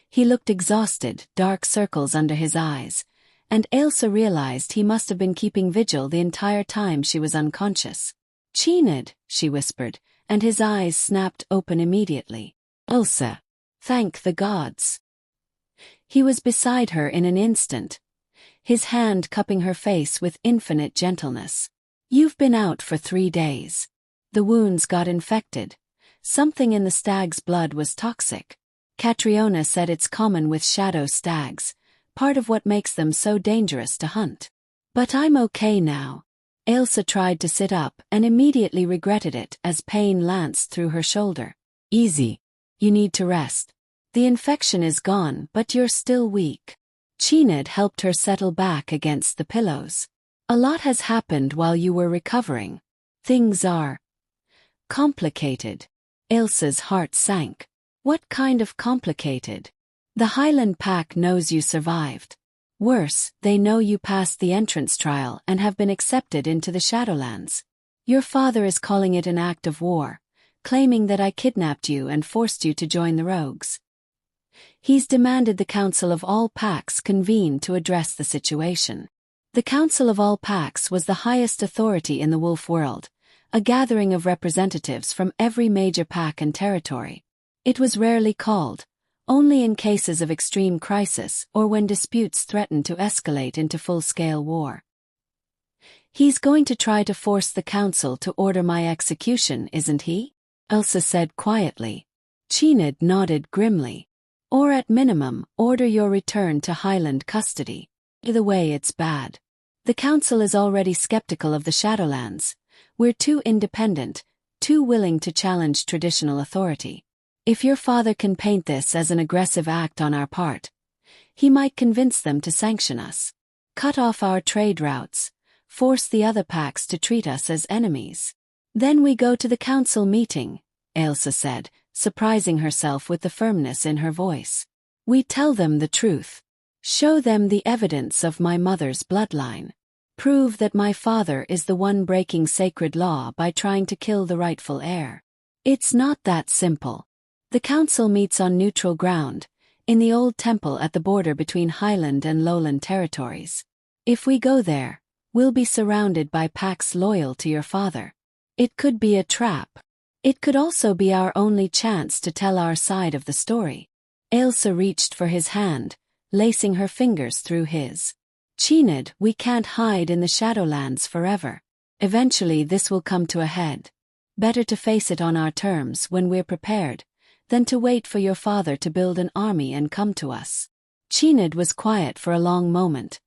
He looked exhausted, dark circles under his eyes, and Ailsa realized he must have been keeping vigil the entire time she was unconscious. Cináed, she whispered, and his eyes snapped open immediately. Ailsa, thank the gods. He was beside her in an instant, his hand cupping her face with infinite gentleness. You've been out for 3 days. The wounds got infected. Something in the stag's blood was toxic. Catriona said it's common with shadow stags, part of what makes them so dangerous to hunt. But I'm okay now. Ailsa tried to sit up and immediately regretted it as pain lanced through her shoulder. Easy. You need to rest. The infection is gone, but you're still weak. Cináed helped her settle back against the pillows. A lot has happened while you were recovering. Things are complicated. Ailsa's heart sank. What kind of complicated? The Highland Pack knows you survived. Worse, they know you passed the entrance trial and have been accepted into the Shadowlands. Your father is calling it an act of war, claiming that I kidnapped you and forced you to join the rogues. He's demanded the Council of All Packs convene to address the situation. The Council of All Packs was the highest authority in the wolf world, a gathering of representatives from every major pack and territory. It was rarely called, only in cases of extreme crisis or when disputes threatened to escalate into full-scale war. He's going to try to force the council to order my execution, isn't he? Ailsa said quietly. Cináed nodded grimly. Or at minimum, order your return to Highland custody. Either way, it's bad. The council is already skeptical of the Shadowlands. We're too independent, too willing to challenge traditional authority. If your father can paint this as an aggressive act on our part, he might convince them to sanction us. Cut off our trade routes, force the other packs to treat us as enemies. Then we go to the council meeting, Ailsa said, surprising herself with the firmness in her voice. We tell them the truth. Show them the evidence of my mother's bloodline. Prove that my father is the one breaking sacred law by trying to kill the rightful heir. It's not that simple. The council meets on neutral ground, in the old temple at the border between Highland and Lowland territories. If we go there, we'll be surrounded by packs loyal to your father. It could be a trap. It could also be our only chance to tell our side of the story. Ailsa reached for his hand, lacing her fingers through his. Cináed, we can't hide in the Shadowlands forever. Eventually this will come to a head. Better to face it on our terms when we're prepared, than to wait for your father to build an army and come to us. Cináed was quiet for a long moment,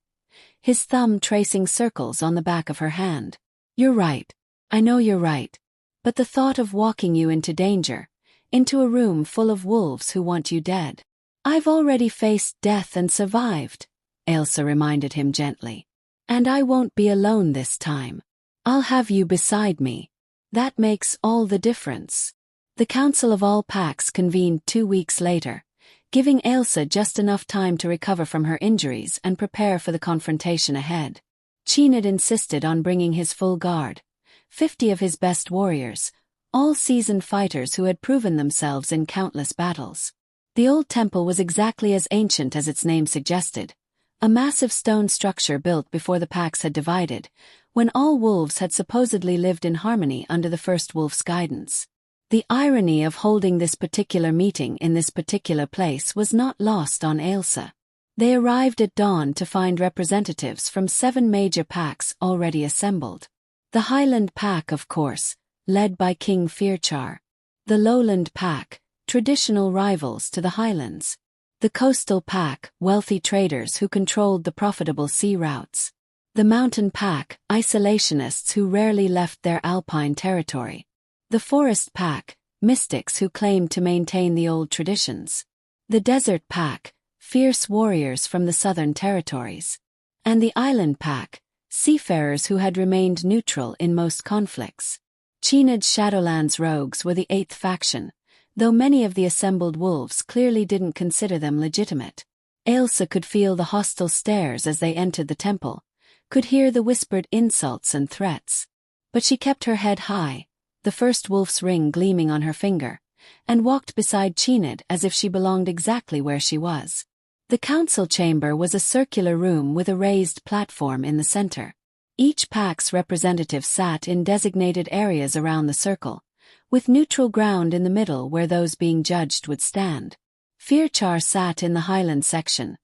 his thumb tracing circles on the back of her hand. You're right. I know you're right. But the thought of walking you into danger, into a room full of wolves who want you dead. I've already faced death and survived, Ailsa reminded him gently. And I won't be alone this time. I'll have you beside me. That makes all the difference. The Council of All Packs convened 2 weeks later, giving Ailsa just enough time to recover from her injuries and prepare for the confrontation ahead. Cináed insisted on bringing his full guard, 50 of his best warriors, all seasoned fighters who had proven themselves in countless battles. The old temple was exactly as ancient as its name suggested, a massive stone structure built before the packs had divided, when all wolves had supposedly lived in harmony under the first wolf's guidance. The irony of holding this particular meeting in this particular place was not lost on Ailsa. They arrived at dawn to find representatives from 7 major packs already assembled. The Highland Pack, of course, led by King Fearchar. The Lowland Pack, traditional rivals to the Highlands. The Coastal Pack, wealthy traders who controlled the profitable sea routes. The Mountain Pack, isolationists who rarely left their alpine territory. The Forest Pack, mystics who claimed to maintain the old traditions. The Desert Pack, fierce warriors from the southern territories. And the Island Pack, seafarers who had remained neutral in most conflicts. Cináed's Shadowlands rogues were the 8th faction, though many of the assembled wolves clearly didn't consider them legitimate. Ailsa could feel the hostile stares as they entered the temple, could hear the whispered insults and threats. But she kept her head high, the first wolf's ring gleaming on her finger, and walked beside Cináed as if she belonged exactly where she was. The council chamber was a circular room with a raised platform in the center. Each pack's representative sat in designated areas around the circle, with neutral ground in the middle where those being judged would stand. Fearchar sat in the Highland section,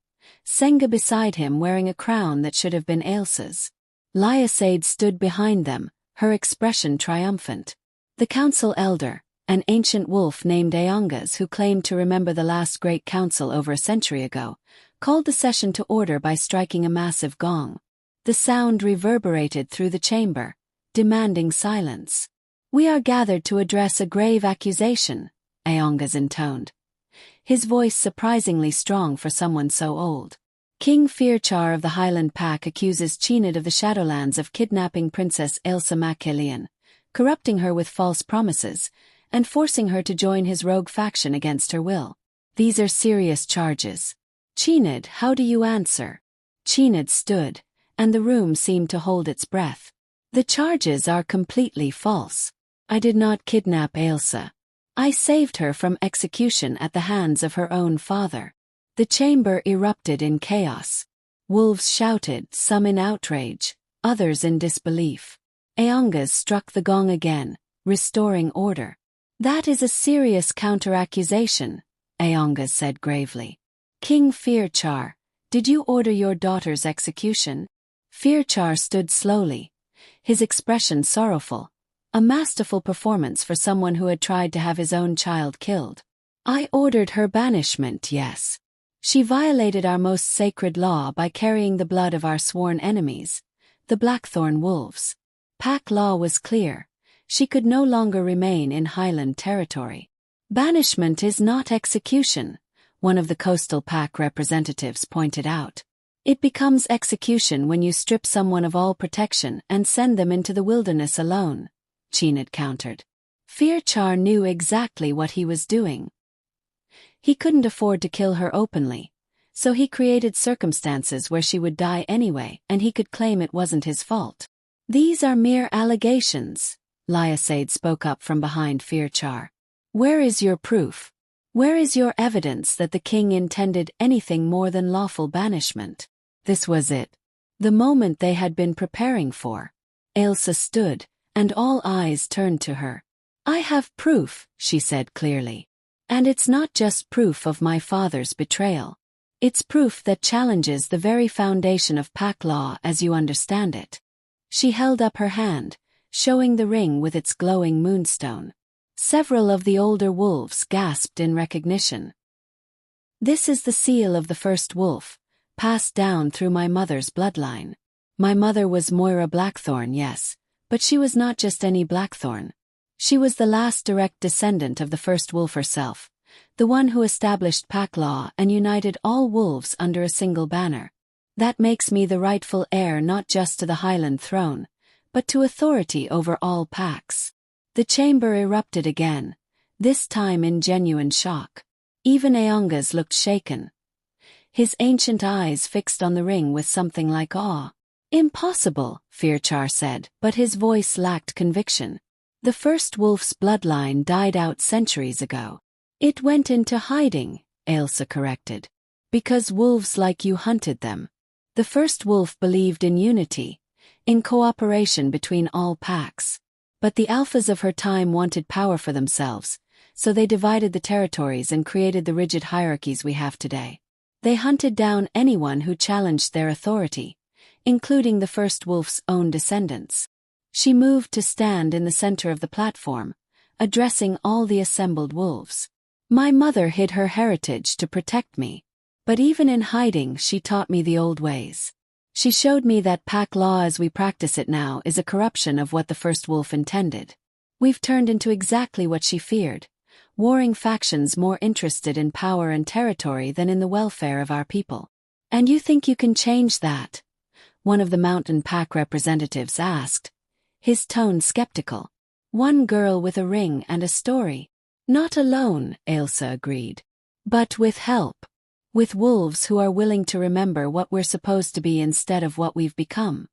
Senga beside him wearing a crown that should have been Ailsa's. Lyasaid stood behind them, her expression triumphant. The council elder, an ancient wolf named Aongas who claimed to remember the last great council over a century ago, called the session to order by striking a massive gong. The sound reverberated through the chamber, demanding silence. "We are gathered to address a grave accusation," Aongas intoned, his voice surprisingly strong for someone so old. "King Fearchar of the Highland Pack accuses Cináed of the Shadowlands of kidnapping Princess Ailsa MacKillian, corrupting her with false promises, and forcing her to join his rogue faction against her will. These are serious charges. Cináed, how do you answer?" Cináed stood, and the room seemed to hold its breath. "The charges are completely false. I did not kidnap Ailsa. I saved her from execution at the hands of her own father." The chamber erupted in chaos. Wolves shouted, some in outrage, others in disbelief. Aongas struck the gong again, restoring order. "That is a serious counter-accusation," Aongas said gravely. "King Fearchar, did you order your daughter's execution?" Fearchar stood slowly, his expression sorrowful, a masterful performance for someone who had tried to have his own child killed. "I ordered her banishment, yes. She violated our most sacred law by carrying the blood of our sworn enemies, the Blackthorn Wolves. Pack law was clear. She could no longer remain in Highland territory." "Banishment is not execution," one of the coastal pack representatives pointed out. "It becomes execution when you strip someone of all protection and send them into the wilderness alone," Cináed countered. Fearchar knew exactly what he was doing. He couldn't afford to kill her openly, so he created circumstances where she would die anyway and he could claim it wasn't his fault. "These are mere allegations," Liasaid spoke up from behind Fearchar. "Where is your proof? Where is your evidence that the king intended anything more than lawful banishment?" This was it. The moment they had been preparing for. Ailsa stood, and all eyes turned to her. "I have proof," she said clearly. "And it's not just proof of my father's betrayal. It's proof that challenges the very foundation of pack law as you understand it." She held up her hand, showing the ring with its glowing moonstone. Several of the older wolves gasped in recognition. "This is the seal of the first wolf, passed down through my mother's bloodline. My mother was Moira Blackthorn, yes, but she was not just any Blackthorn. She was the last direct descendant of the first wolf herself, the one who established pack law and united all wolves under a single banner. That makes me the rightful heir not just to the Highland throne, but to authority over all packs." The chamber erupted again, this time in genuine shock. Even Aongas looked shaken, his ancient eyes fixed on the ring with something like awe. "Impossible," Fearchar said, but his voice lacked conviction. "The first wolf's bloodline died out centuries ago." "It went into hiding," Ailsa corrected, "because wolves like you hunted them. The first wolf believed in unity, in cooperation between all packs. But the alphas of her time wanted power for themselves, so they divided the territories and created the rigid hierarchies we have today. They hunted down anyone who challenged their authority, including the first wolf's own descendants." She moved to stand in the center of the platform, addressing all the assembled wolves. "My mother hid her heritage to protect me. But even in hiding she taught me the old ways. She showed me that pack law as we practice it now is a corruption of what the first wolf intended. We've turned into exactly what she feared, warring factions more interested in power and territory than in the welfare of our people. And you think you can change that?" one of the mountain pack representatives asked, his tone skeptical. "One girl with a ring and a story." "Not alone," Ailsa agreed. "But with help. With wolves who are willing to remember what we're supposed to be instead of what we've become.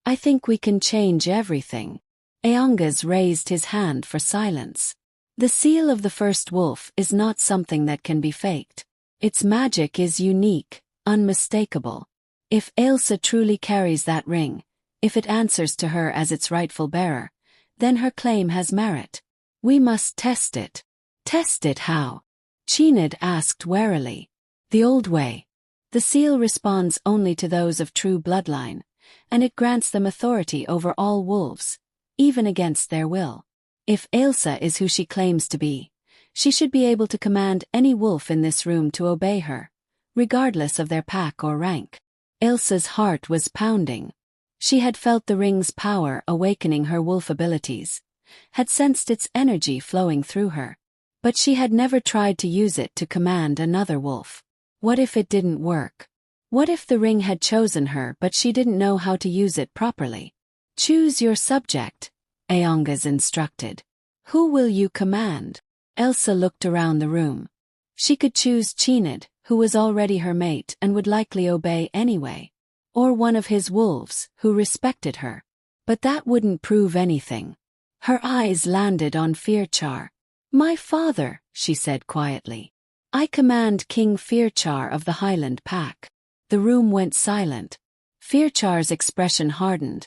I think we can change everything." Aongas raised his hand for silence. "The seal of the first wolf is not something that can be faked. Its magic is unique, unmistakable. If Ailsa truly carries that ring, if it answers to her as its rightful bearer, then her claim has merit. We must test it." "Test it how?" Cináed asked warily. "The old way. The seal responds only to those of true bloodline, and it grants them authority over all wolves, even against their will. If Ailsa is who she claims to be, she should be able to command any wolf in this room to obey her, regardless of their pack or rank. Ailsa's heart was pounding. She had felt the ring's power awakening her wolf abilities, had sensed its energy flowing through her. But she had never tried to use it to command another wolf. What if it didn't work? What if the ring had chosen her but she didn't know how to use it properly? Choose your subject, Aongas instructed. Who will you command? Ailsa looked around the room. She could choose Cináed, who was already her mate and would likely obey anyway. Or one of his wolves, who respected her. But that wouldn't prove anything. Her eyes landed on Fearchar. My father, she said quietly. I command King Fearchar of the Highland Pack. The room went silent. Fearchar's expression hardened.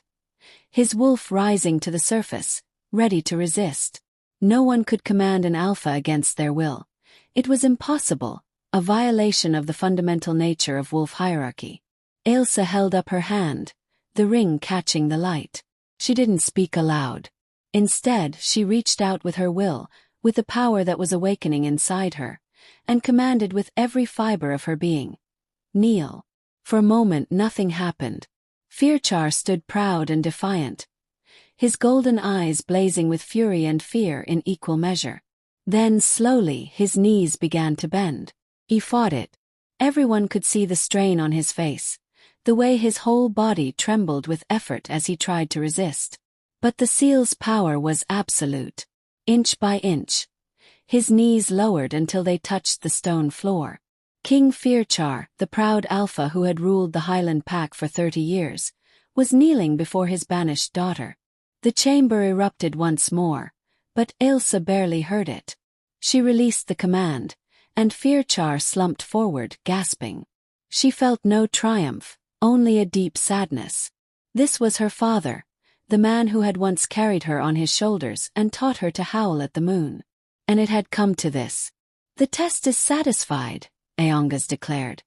His wolf rising to the surface, ready to resist. No one could command an alpha against their will. It was impossible, a violation of the fundamental nature of wolf hierarchy. Ailsa held up her hand, the ring catching the light. She didn't speak aloud. Instead, she reached out with her will, with the power that was awakening inside her, and commanded with every fiber of her being. Kneel. For a moment nothing happened. Fearchar stood proud and defiant, his golden eyes blazing with fury and fear in equal measure. Then slowly his knees began to bend. He fought it. Everyone could see the strain on his face, the way his whole body trembled with effort as he tried to resist. But the seal's power was absolute. Inch by inch, his knees lowered until they touched the stone floor. King Fearchar, the proud alpha who had ruled the Highland Pack for 30 years, was kneeling before his banished daughter. The chamber erupted once more, but Ailsa barely heard it. She released the command, and Fearchar slumped forward, gasping. She felt no triumph, only a deep sadness. This was her father, the man who had once carried her on his shoulders and taught her to howl at the moon. And it had come to this. The test is satisfied, Aongas declared,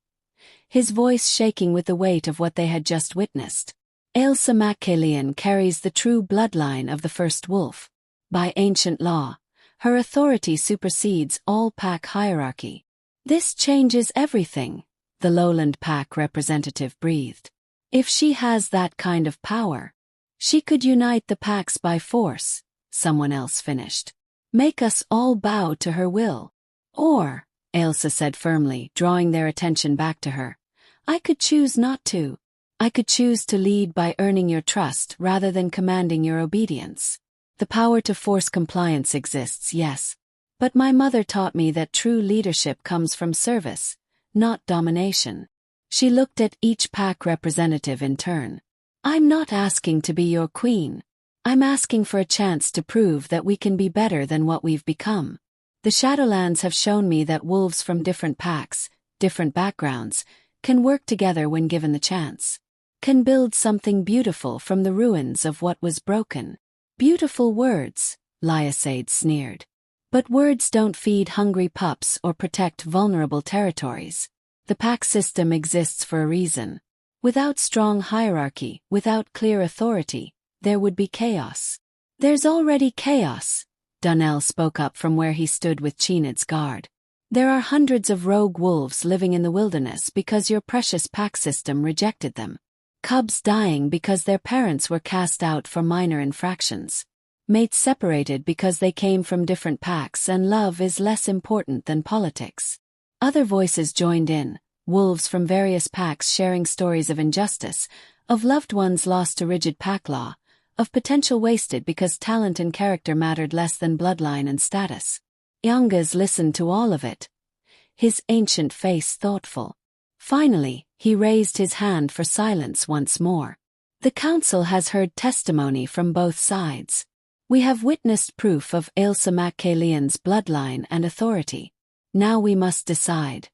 his voice shaking with the weight of what they had just witnessed. Ailsa MacCaelian carries the true bloodline of the first wolf. By ancient law, her authority supersedes all pack hierarchy. This changes everything, the Lowland Pack representative breathed. If she has that kind of power, she could unite the packs by force, someone else finished. Make us all bow to her will. Or, Ailsa said firmly, drawing their attention back to her, I could choose not to. I could choose to lead by earning your trust rather than commanding your obedience. The power to force compliance exists, yes. But my mother taught me that true leadership comes from service, not domination. She looked at each pack representative in turn. I'm not asking to be your queen. I'm asking for a chance to prove that we can be better than what we've become. The Shadowlands have shown me that wolves from different packs, different backgrounds, can work together when given the chance. Can build something beautiful from the ruins of what was broken. Beautiful words, Lysaid sneered. But words don't feed hungry pups or protect vulnerable territories. The pack system exists for a reason. Without strong hierarchy, without clear authority, there would be chaos. There's already chaos, Donnell spoke up from where he stood with Cináed's guard. There are hundreds of rogue wolves living in the wilderness because your precious pack system rejected them. Cubs dying because their parents were cast out for minor infractions. Mates separated because they came from different packs, and love is less important than politics. Other voices joined in, wolves from various packs sharing stories of injustice, of loved ones lost to rigid pack law, of potential wasted because talent and character mattered less than bloodline and status. Aongas listened to all of it, his ancient face thoughtful. Finally, he raised his hand for silence once more. The council has heard testimony from both sides. We have witnessed proof of Ailsa MacCaelian's bloodline and authority. Now we must decide.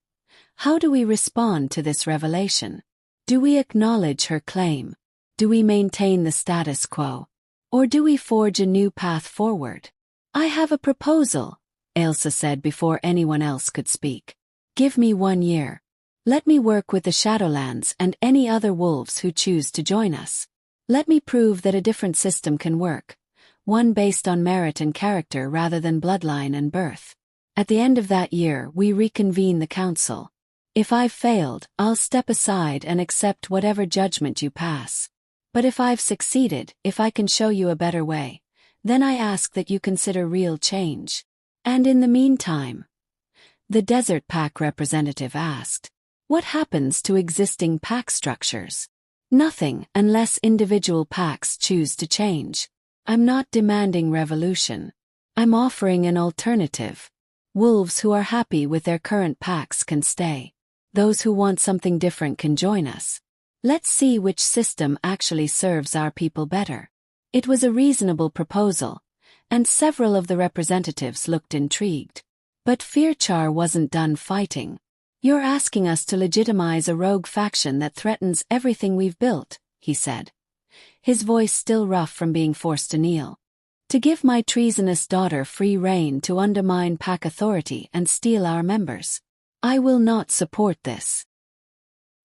How do we respond to this revelation? Do we acknowledge her claim? Do we maintain the status quo? Or do we forge a new path forward? I have a proposal, Ailsa said before anyone else could speak. Give me 1 year. Let me work with the Shadowlands and any other wolves who choose to join us. Let me prove that a different system can work, one based on merit and character rather than bloodline and birth. At the end of that year, we reconvene the council. If I've failed, I'll step aside and accept whatever judgment you pass. But if I've succeeded, if I can show you a better way, then I ask that you consider real change. And in the meantime, the Desert Pack representative asked, what happens to existing pack structures? Nothing, unless individual packs choose to change. I'm not demanding revolution. I'm offering an alternative. Wolves who are happy with their current packs can stay. Those who want something different can join us. Let's see which system actually serves our people better. It was a reasonable proposal, and several of the representatives looked intrigued. But Fearchar wasn't done fighting. You're asking us to legitimize a rogue faction that threatens everything we've built, he said, his voice still rough from being forced to kneel. To give my treasonous daughter free rein to undermine pack authority and steal our members. I will not support this.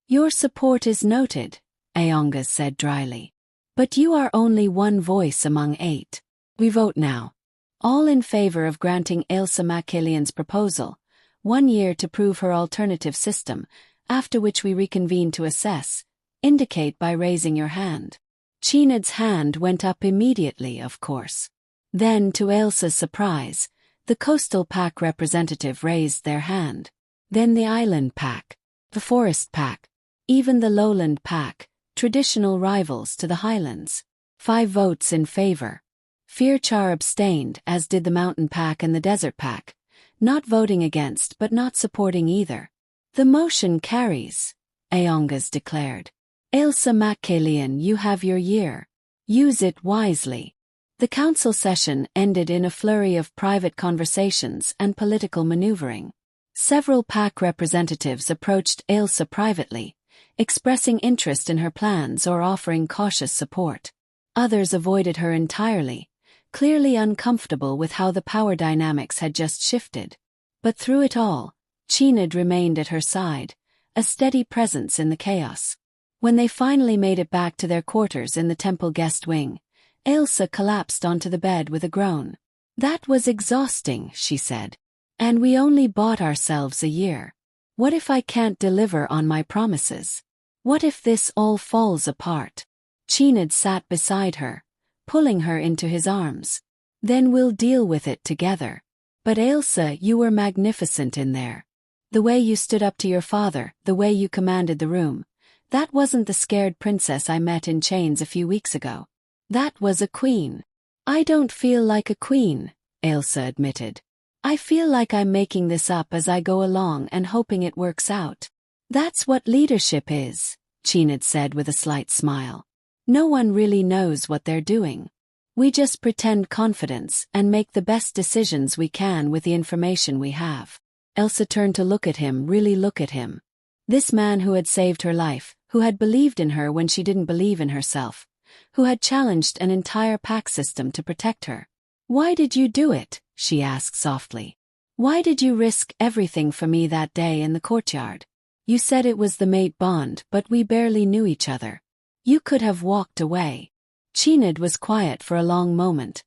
Your support is noted, Aongas said dryly. But you are only one voice among 8. We vote now. All in favor of granting Ailsa MacCailian's proposal, 1 year to prove her alternative system, after which we reconvene to assess, indicate by raising your hand. Cináed's hand went up immediately, of course. Then, to Ailsa's surprise, the Coastal Pack representative raised their hand. Then the Island Pack, the Forest Pack, even the Lowland Pack, traditional rivals to the Highlands. 5 votes in favor. Fearchar abstained, as did the Mountain Pack and the Desert Pack, not voting against but not supporting either. The motion carries, Aongas declared. Ailsa MacCailian, you have your year. Use it wisely. The council session ended in a flurry of private conversations and political maneuvering. Several pack representatives approached Ailsa privately, expressing interest in her plans or offering cautious support. Others avoided her entirely, clearly uncomfortable with how the power dynamics had just shifted. But through it all, Cináed remained at her side, a steady presence in the chaos. When they finally made it back to their quarters in the temple guest wing, Ailsa collapsed onto the bed with a groan. That was exhausting, she said. And we only bought ourselves a year. What if I can't deliver on my promises? What if this all falls apart? Cináed sat beside her, pulling her into his arms. Then we'll deal with it together. But Ailsa, you were magnificent in there. The way you stood up to your father, the way you commanded the room. That wasn't the scared princess I met in chains a few weeks ago. That was a queen. I don't feel like a queen, Ailsa admitted. I feel like I'm making this up as I go along and hoping it works out. That's what leadership is, Cináed said with a slight smile. No one really knows what they're doing. We just pretend confidence and make the best decisions we can with the information we have. Ailsa turned to look at him, really look at him. This man who had saved her life, who had believed in her when she didn't believe in herself, who had challenged an entire pack system to protect her. Why did you do it? She asked softly. Why did you risk everything for me that day in the courtyard? You said it was the mate bond, but we barely knew each other. You could have walked away. Cináed was quiet for a long moment,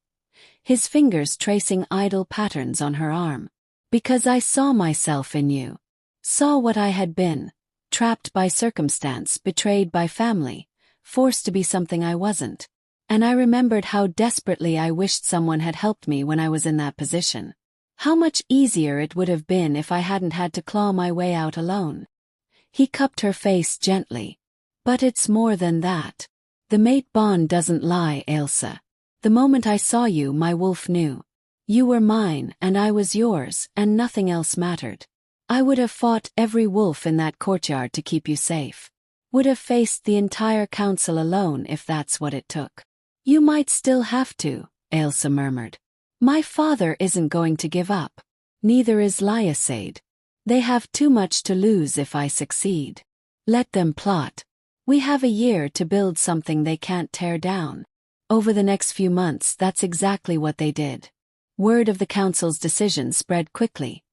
his fingers tracing idle patterns on her arm. Because I saw myself in you. Saw what I had been. Trapped by circumstance, betrayed by family, forced to be something I wasn't. And I remembered how desperately I wished someone had helped me when I was in that position. How much easier it would have been if I hadn't had to claw my way out alone. He cupped her face gently. But it's more than that. The mate bond doesn't lie, Ailsa. The moment I saw you, my wolf knew. You were mine, and I was yours, and nothing else mattered. I would have fought every wolf in that courtyard to keep you safe. Would have faced the entire council alone if that's what it took. You might still have to, Ailsa murmured. My father isn't going to give up. Neither is Lyasaid. They have too much to lose if I succeed. Let them plot. We have a year to build something they can't tear down. Over the next few months, that's exactly what they did. Word of the council's decision spread quickly,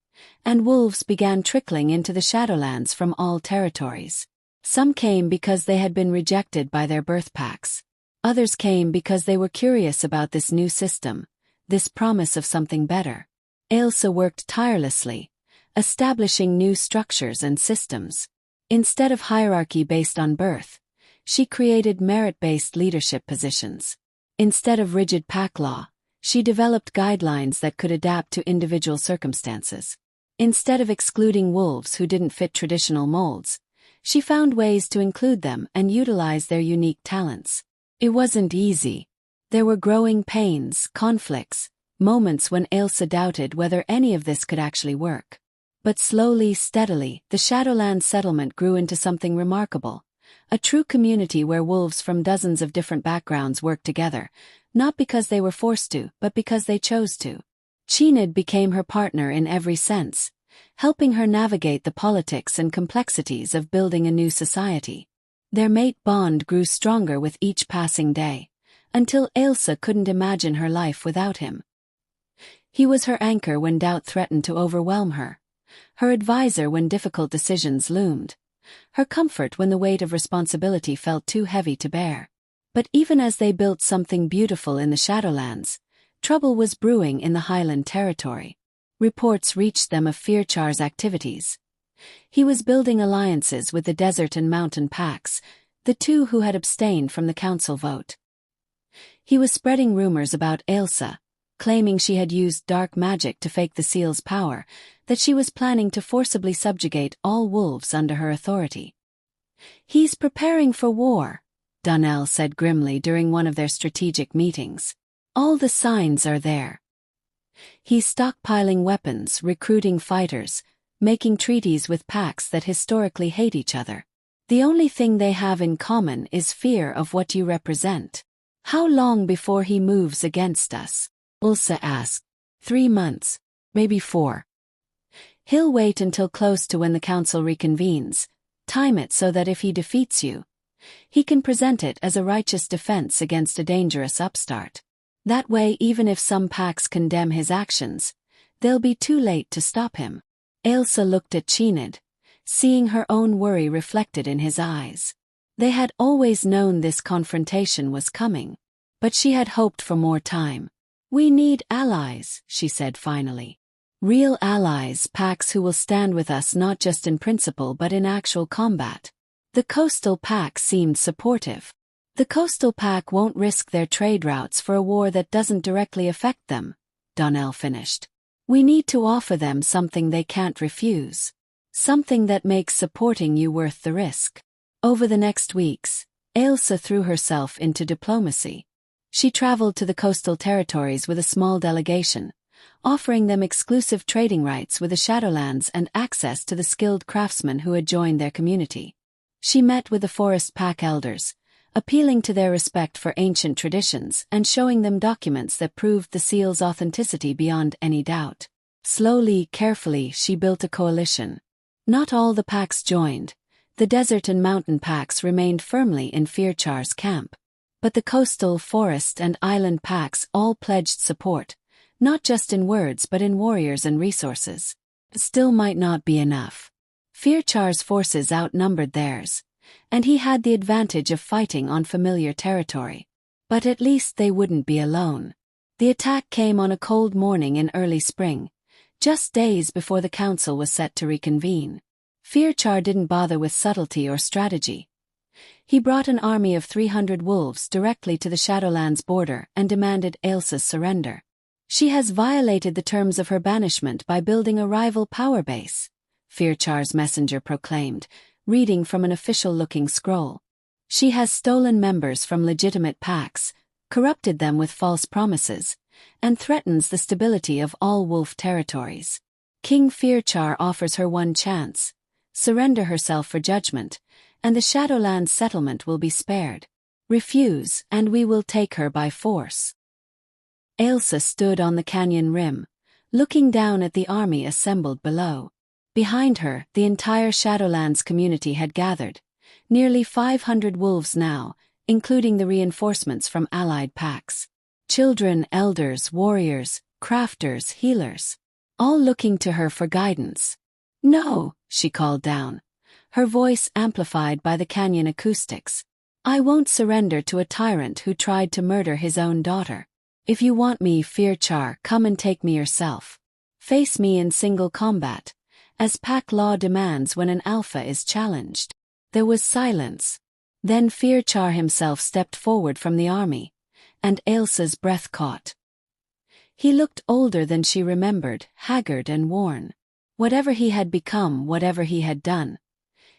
and wolves began trickling into the Shadowlands from all territories. Some came because they had been rejected by their birth packs. Others came because they were curious about this new system, this promise of something better. Ailsa worked tirelessly, establishing new structures and systems. Instead of hierarchy based on birth, she created merit-based leadership positions. Instead of rigid pack law, she developed guidelines that could adapt to individual circumstances. Instead of excluding wolves who didn't fit traditional molds, she found ways to include them and utilize their unique talents. It wasn't easy. There were growing pains, conflicts, moments when Ailsa doubted whether any of this could actually work. But slowly, steadily, the Shadowlands settlement grew into something remarkable. A true community where wolves from dozens of different backgrounds worked together, not because they were forced to, but because they chose to. Cináed became her partner in every sense, helping her navigate the politics and complexities of building a new society. Their mate bond grew stronger with each passing day, until Ailsa couldn't imagine her life without him. He was her anchor when doubt threatened to overwhelm her, her advisor when difficult decisions loomed, her comfort when the weight of responsibility felt too heavy to bear. But even as they built something beautiful in the Shadowlands, trouble was brewing in the Highland territory. Reports reached them of Fearchar's activities. He was building alliances with the desert and mountain packs, the two who had abstained from the council vote. He was spreading rumors about Ailsa, claiming she had used dark magic to fake the seal's power, that she was planning to forcibly subjugate all wolves under her authority. "He's preparing for war," Donnell said grimly during one of their strategic meetings. "All the signs are there. He's stockpiling weapons, recruiting fighters, making treaties with packs that historically hate each other. The only thing they have in common is fear of what you represent. How long before he moves against us?" Ailsa asked. 3 months, maybe 4. "He'll wait until close to when the council reconvenes, time it so that if he defeats you, he can present it as a righteous defense against a dangerous upstart. That way, even if some packs condemn his actions, they'll be too late to stop him." Ailsa looked at Cináed, seeing her own worry reflected in his eyes. They had always known this confrontation was coming, but she had hoped for more time. "We need allies," she said finally. "Real allies, packs who will stand with us not just in principle but in actual combat." The coastal pack seemed supportive. "The coastal pack won't risk their trade routes for a war that doesn't directly affect them," Donnell finished. "We need to offer them something they can't refuse. Something that makes supporting you worth the risk." Over the next weeks, Ailsa threw herself into diplomacy. She traveled to the coastal territories with a small delegation, offering them exclusive trading rights with the Shadowlands and access to the skilled craftsmen who had joined their community. She met with the forest pack elders, appealing to their respect for ancient traditions and showing them documents that proved the seal's authenticity beyond any doubt. Slowly, carefully, she built a coalition. Not all the packs joined. The desert and mountain packs remained firmly in Fearchar's camp. But the coastal, forest and island packs all pledged support, not just in words but in warriors and resources. It still might not be enough. Fearchar's forces outnumbered theirs, and he had the advantage of fighting on familiar territory. But at least they wouldn't be alone. The attack came on a cold morning in early spring, just days before the council was set to reconvene. Fearchar didn't bother with subtlety or strategy. He brought an army of 300 wolves directly to the Shadowlands border and demanded Ailsa's surrender. "She has violated the terms of her banishment by building a rival power base," Fearchar's messenger proclaimed, reading from an official-looking scroll. "She has stolen members from legitimate packs, corrupted them with false promises, and threatens the stability of all wolf territories. King Fearchar offers her one chance: surrender herself for judgment, and the Shadowlands settlement will be spared. Refuse, and we will take her by force." Ailsa stood on the canyon rim, looking down at the army assembled below. Behind her, the entire Shadowlands community had gathered, nearly 500 wolves now, including the reinforcements from allied packs. Children, elders, warriors, crafters, healers, all looking to her for guidance. "No," she called down, her voice amplified by the canyon acoustics. I won't surrender to a tyrant who tried to murder his own daughter. If you want me, Fearchar, come and take me yourself. Face me in single combat, as pack law demands when an alpha is challenged." There was silence. Then Fearchar himself stepped forward from the army, and Ailsa's breath caught. He looked older than she remembered, haggard and worn. Whatever he had become, whatever he had done,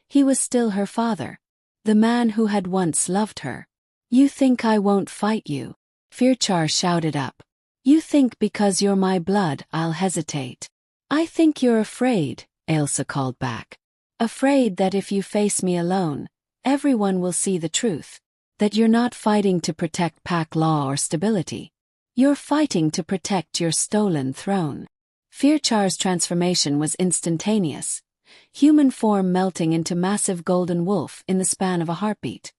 he was still her father, the man who had once loved her. "You think I won't fight you?" Fearchar shouted up. "You think because you're my blood I'll hesitate?" "I think you're afraid," Ailsa called back. "Afraid that if you face me alone, everyone will see the truth. That you're not fighting to protect pack law or stability. You're fighting to protect your stolen throne." Fearchar's transformation was instantaneous, human form melting into massive golden wolf in the span of a heartbeat.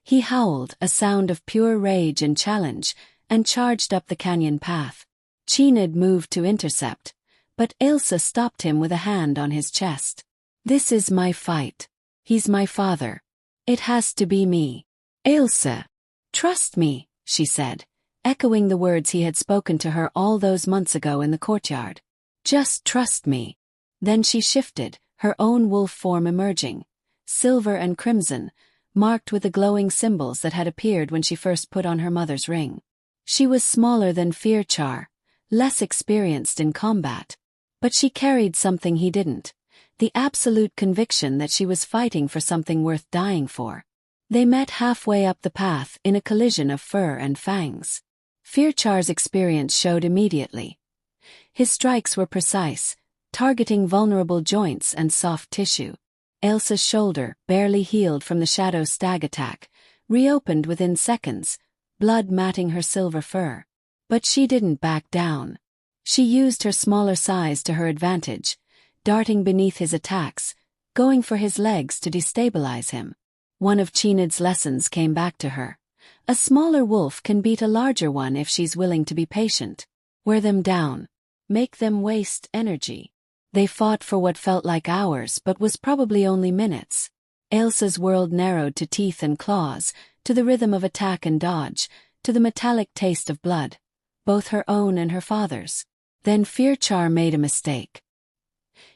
He howled, a sound of pure rage and challenge, and charged up the canyon path. Cináed moved to intercept, but Ailsa stopped him with a hand on his chest. "This is my fight. He's my father. It has to be me." "Ailsa, trust me," she said, echoing the words he had spoken to her all those months ago in the courtyard. "Just trust me." Then she shifted, her own wolf form emerging, silver and crimson, marked with the glowing symbols that had appeared when she first put on her mother's ring. She was smaller than Fearchar, less experienced in combat. But she carried something he didn't, the absolute conviction that she was fighting for something worth dying for. They met halfway up the path in a collision of fur and fangs. Fearchar's experience showed immediately. His strikes were precise, targeting vulnerable joints and soft tissue. Ailsa's shoulder, barely healed from the shadow stag attack, reopened within seconds, blood matting her silver fur. But she didn't back down. She used her smaller size to her advantage, darting beneath his attacks, going for his legs to destabilize him. One of Cináed's lessons came back to her. A smaller wolf can beat a larger one if she's willing to be patient. Wear them down. Make them waste energy. They fought for what felt like hours but was probably only minutes. Ailsa's world narrowed to teeth and claws, to the rhythm of attack and dodge, to the metallic taste of blood, both her own and her father's. Then Fearchar made a mistake.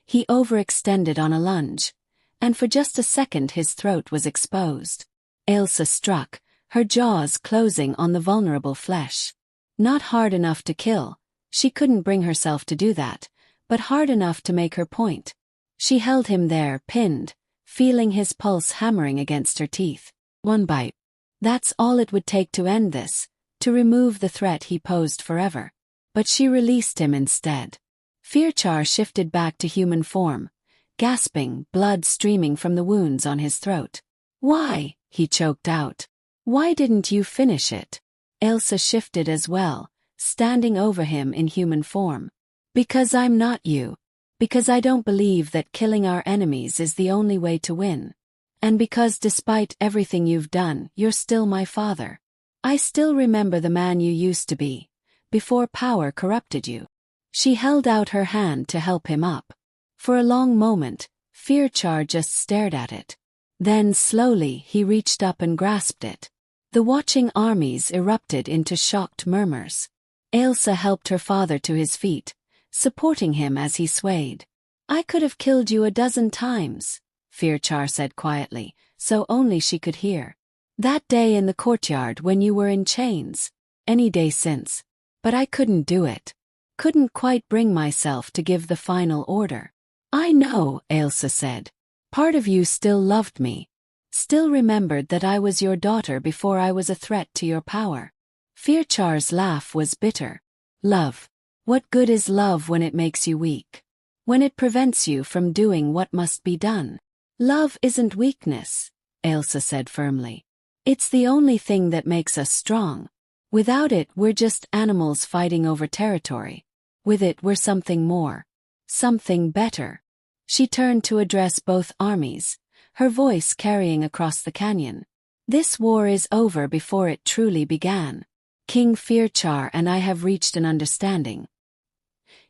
He overextended on a lunge, and for just a second his throat was exposed. Ailsa struck, her jaws closing on the vulnerable flesh. Not hard enough to kill, she couldn't bring herself to do that, but hard enough to make her point. She held him there, pinned, feeling his pulse hammering against her teeth. One bite. That's all it would take to end this, to remove the threat he posed forever. But she released him instead. Fearchar shifted back to human form, gasping, blood streaming from the wounds on his throat. "Why?" he choked out. "Why didn't you finish it?" Ailsa shifted as well, standing over him in human form. "Because I'm not you. Because I don't believe that killing our enemies is the only way to win. And because despite everything you've done, you're still my father. I still remember the man you used to be, before power corrupted you." She held out her hand to help him up. For a long moment, Fearchar just stared at it. Then slowly he reached up and grasped it. The watching armies erupted into shocked murmurs. Ailsa helped her father to his feet, supporting him as he swayed. "I could have killed you a dozen times," Fearchar said quietly, so only she could hear. "That day in the courtyard when you were in chains. Any day since. But I couldn't do it. Couldn't quite bring myself to give the final order." "I know," Ailsa said. "Part of you still loved me. Still remembered that I was your daughter before I was a threat to your power." Fearchar's laugh was bitter. "Love. What good is love when it makes you weak? When it prevents you from doing what must be done?" "Love isn't weakness," Ailsa said firmly. "It's the only thing that makes us strong. Without it, we're just animals fighting over territory. With it, we're something more. Something better." She turned to address both armies, her voice carrying across the canyon. "This war is over before it truly began. King Fearchar and I have reached an understanding.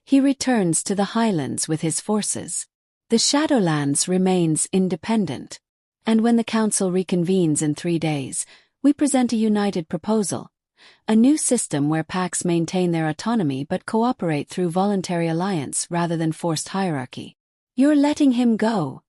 He returns to the highlands with his forces. The Shadowlands remains independent. And when the council reconvenes in 3 days, we present a united proposal. A new system where packs maintain their autonomy but cooperate through voluntary alliance rather than forced hierarchy. You're letting him go,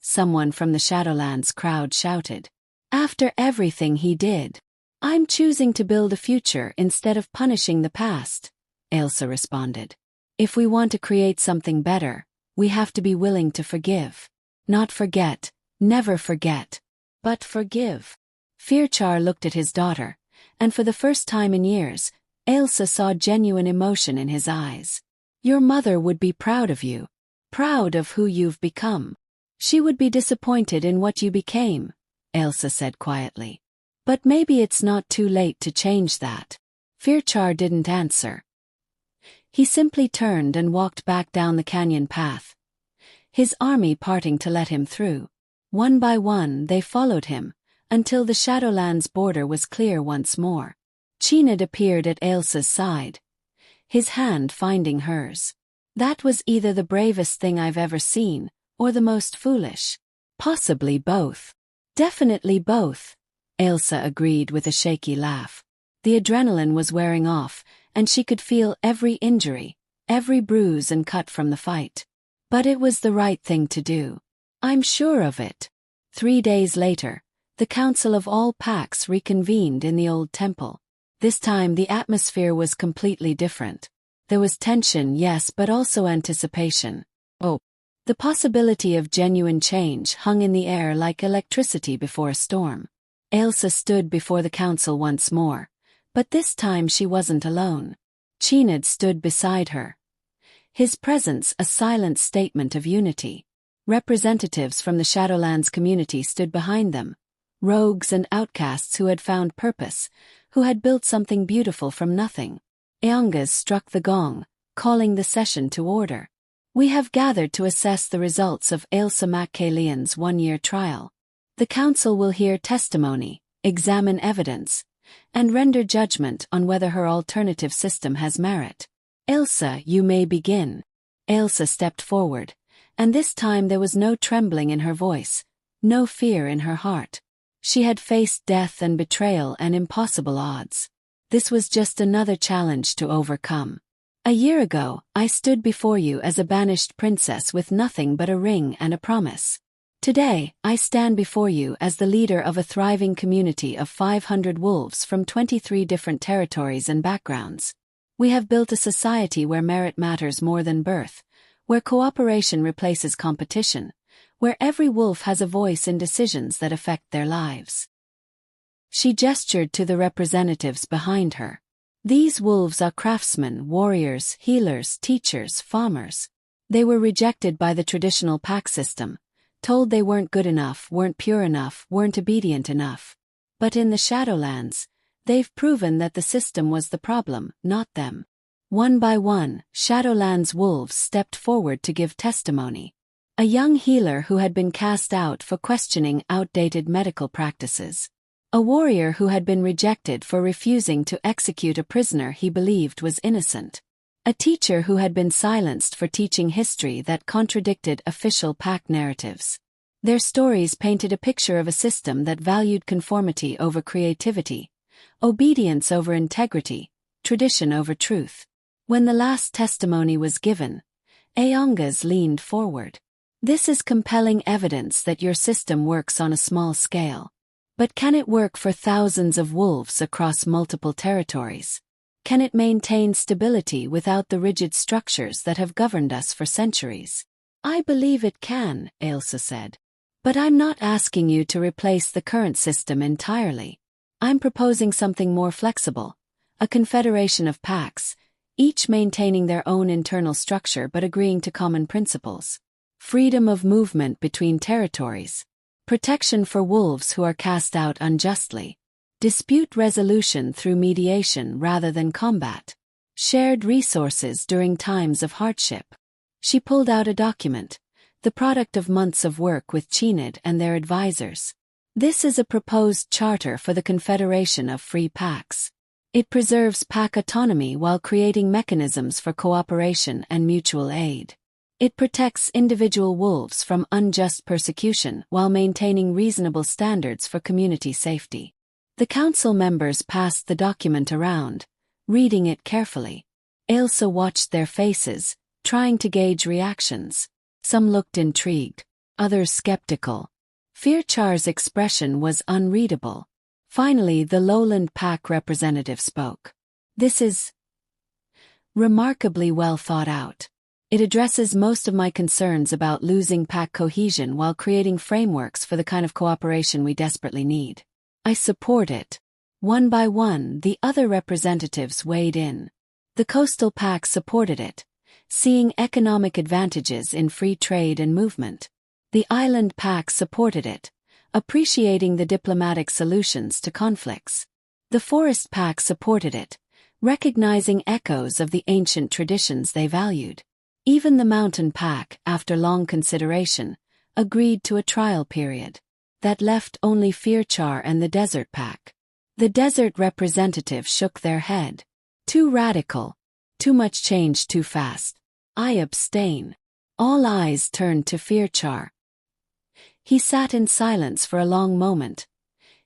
someone from the Shadowlands crowd shouted. After everything he did. I'm choosing to build a future instead of punishing the past, Ailsa responded. If we want to create something better, we have to be willing to forgive. Not forget, never forget, but forgive. Fearchar looked at his daughter, and for the first time in years, Ailsa saw genuine emotion in his eyes. Your mother would be proud of you. Proud of who you've become. She would be disappointed in what you became, Ailsa said quietly. But maybe it's not too late to change that. Fearchar didn't answer. He simply turned and walked back down the canyon path, his army parting to let him through. One by one they followed him, until the Shadowlands border was clear once more. Cináed appeared at Ailsa's side, his hand finding hers. That was either the bravest thing I've ever seen, or the most foolish. Possibly both. Definitely both, Ailsa agreed with a shaky laugh. The adrenaline was wearing off, and she could feel every injury, every bruise and cut from the fight. But it was the right thing to do. I'm sure of it. 3 days later, the Council of all Packs reconvened in the old temple. This time the atmosphere was completely different. There was tension, yes, but also anticipation. Oh. The possibility of genuine change hung in the air like electricity before a storm. Ailsa stood before the council once more, but this time she wasn't alone. Cináed stood beside her, his presence a silent statement of unity. Representatives from the Shadowlands community stood behind them, rogues and outcasts who had found purpose, who had built something beautiful from nothing. Eongas struck the gong, calling the session to order. We have gathered to assess the results of Ailsa MacCailian's 1-year trial. The council will hear testimony, examine evidence, and render judgment on whether her alternative system has merit. Ailsa, you may begin. Ailsa stepped forward, and this time there was no trembling in her voice, no fear in her heart. She had faced death and betrayal and impossible odds. This was just another challenge to overcome. A year ago, I stood before you as a banished princess with nothing but a ring and a promise. Today, I stand before you as the leader of a thriving community of 500 wolves from 23 different territories and backgrounds. We have built a society where merit matters more than birth, where cooperation replaces competition, where every wolf has a voice in decisions that affect their lives. She gestured to the representatives behind her. These wolves are craftsmen, warriors, healers, teachers, farmers. They were rejected by the traditional pack system, told they weren't good enough, weren't pure enough, weren't obedient enough. But in the Shadowlands, they've proven that the system was the problem, not them. One by one, Shadowlands wolves stepped forward to give testimony. A young healer who had been cast out for questioning outdated medical practices. A warrior who had been rejected for refusing to execute a prisoner he believed was innocent. A teacher who had been silenced for teaching history that contradicted official pack narratives. Their stories painted a picture of a system that valued conformity over creativity, obedience over integrity, tradition over truth. When the last testimony was given, Eongas leaned forward. This is compelling evidence that your system works on a small scale. But can it work for thousands of wolves across multiple territories? Can it maintain stability without the rigid structures that have governed us for centuries? I believe it can, Ailsa said. But I'm not asking you to replace the current system entirely. I'm proposing something more flexible, a confederation of packs, each maintaining their own internal structure but agreeing to common principles. Freedom of movement between territories. Protection for wolves who are cast out unjustly. Dispute resolution through mediation rather than combat. Shared resources during times of hardship. She pulled out a document, the product of months of work with Cináed and their advisors. This is a proposed charter for the Confederation of Free Packs. It preserves pack autonomy while creating mechanisms for cooperation and mutual aid. It protects individual wolves from unjust persecution while maintaining reasonable standards for community safety. The council members passed the document around, reading it carefully. Ailsa watched their faces, trying to gauge reactions. Some looked intrigued, others skeptical. Fearchar's expression was unreadable. Finally, the lowland pack representative spoke. "This is remarkably well thought out. It addresses most of my concerns about losing pack cohesion while creating frameworks for the kind of cooperation we desperately need. I support it." One by one, the other representatives weighed in. The coastal pack supported it, seeing economic advantages in free trade and movement. The island pack supported it, appreciating the diplomatic solutions to conflicts. The forest pack supported it, recognizing echoes of the ancient traditions they valued. Even the mountain pack, after long consideration, agreed to a trial period. That left only Fearchar and the desert pack. The desert representative shook their head. "Too radical. Too much change too fast. I abstain." All eyes turned to Fearchar. He sat in silence for a long moment,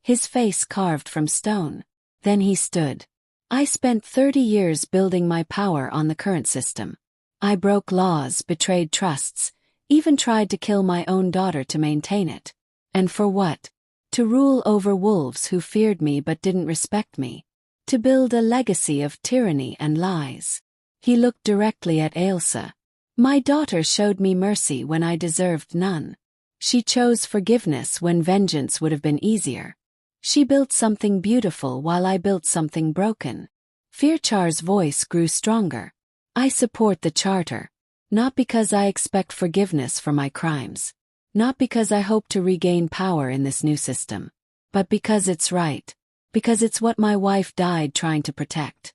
his face carved from stone. Then he stood. "I spent 30 years building my power on the current system. I broke laws, betrayed trusts, even tried to kill my own daughter to maintain it. And for what? To rule over wolves who feared me but didn't respect me. To build a legacy of tyranny and lies." He looked directly at Ailsa. "My daughter showed me mercy when I deserved none. She chose forgiveness when vengeance would have been easier. She built something beautiful while I built something broken." Fearchar's voice grew stronger. "I support the Charter, not because I expect forgiveness for my crimes, not because I hope to regain power in this new system, but because it's right, because it's what my wife died trying to protect,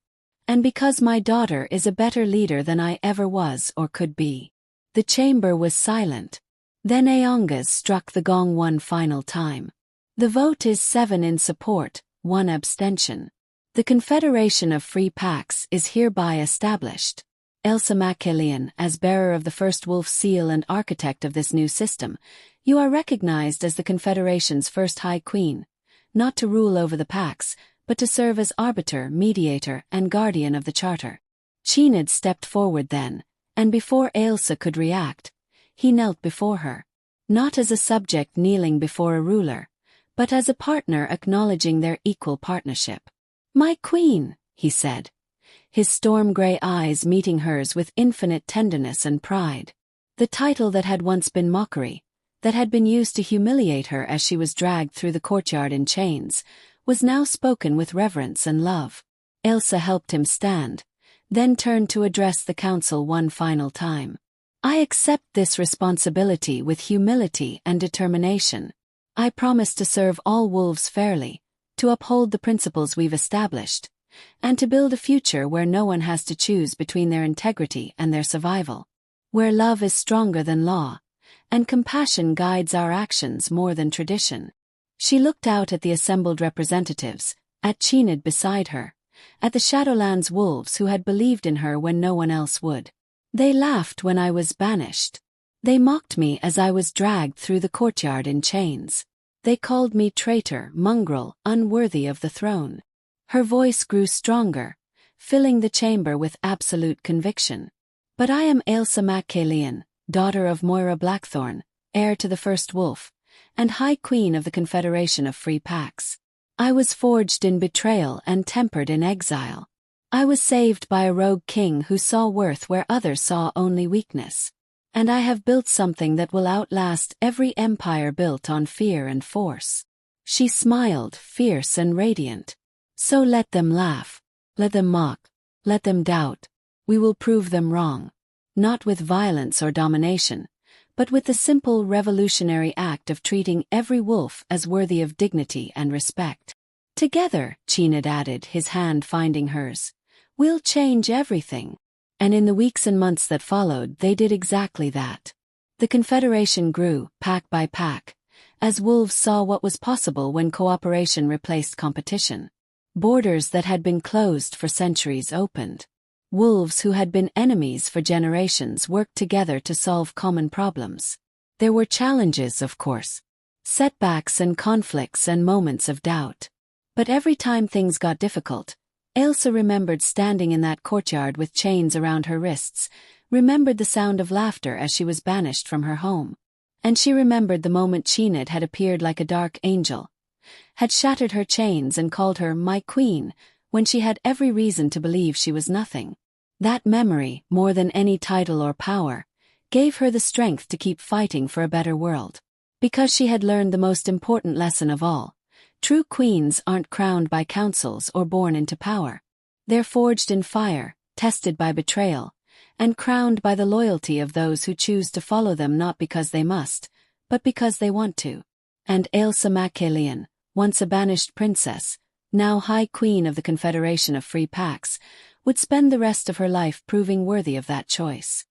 and because my daughter is a better leader than I ever was or could be." The chamber was silent. Then Aongas struck the gong one final time. "The vote is 7 in support, 1 abstention. The Confederation of Free Packs is hereby established. Ailsa MacCailín, as bearer of the first wolf seal and architect of this new system, you are recognized as the Confederation's first High Queen, not to rule over the packs, but to serve as arbiter, mediator, and guardian of the Charter." Cináed stepped forward then, and before Ailsa could react, he knelt before her. Not as a subject kneeling before a ruler, but as a partner acknowledging their equal partnership. "My queen," he said, his storm-gray eyes meeting hers with infinite tenderness and pride. The title that had once been mockery, that had been used to humiliate her as she was dragged through the courtyard in chains, was now spoken with reverence and love. Ailsa helped him stand, then turned to address the council one final time. "I accept this responsibility with humility and determination. I promise to serve all wolves fairly, to uphold the principles we've established, and to build a future where no one has to choose between their integrity and their survival, where love is stronger than law, and compassion guides our actions more than tradition." She looked out at the assembled representatives, at Cináed beside her, at the Shadowlands wolves who had believed in her when no one else would. "They laughed when I was banished. They mocked me as I was dragged through the courtyard in chains. They called me traitor, mongrel, unworthy of the throne." Her voice grew stronger, filling the chamber with absolute conviction. "But I am Ailsa MacCailín, daughter of Moira Blackthorn, heir to the first wolf, and High Queen of the Confederation of Free Packs. I was forged in betrayal and tempered in exile. I was saved by a rogue king who saw worth where others saw only weakness. And I have built something that will outlast every empire built on fear and force." She smiled, fierce and radiant. "So let them laugh. Let them mock. Let them doubt. We will prove them wrong. Not with violence or domination, but with the simple revolutionary act of treating every wolf as worthy of dignity and respect. Together," Cináed added, his hand finding hers, "we'll change everything." And in the weeks and months that followed, they did exactly that. The Confederation grew, pack by pack, as wolves saw what was possible when cooperation replaced competition. Borders that had been closed for centuries opened. Wolves who had been enemies for generations worked together to solve common problems. There were challenges, of course. Setbacks and conflicts and moments of doubt. But every time things got difficult, Ailsa remembered standing in that courtyard with chains around her wrists, remembered the sound of laughter as she was banished from her home. And she remembered the moment Cináed had appeared like a dark angel, had shattered her chains and called her "my queen," when she had every reason to believe she was nothing. That memory, more than any title or power, gave her the strength to keep fighting for a better world. Because she had learned the most important lesson of all: true queens aren't crowned by councils or born into power. They're forged in fire, tested by betrayal, and crowned by the loyalty of those who choose to follow them not because they must, but because they want to. And Ailsa MacCaillion, once a banished princess, now High Queen of the Confederation of Free Packs, would spend the rest of her life proving worthy of that choice.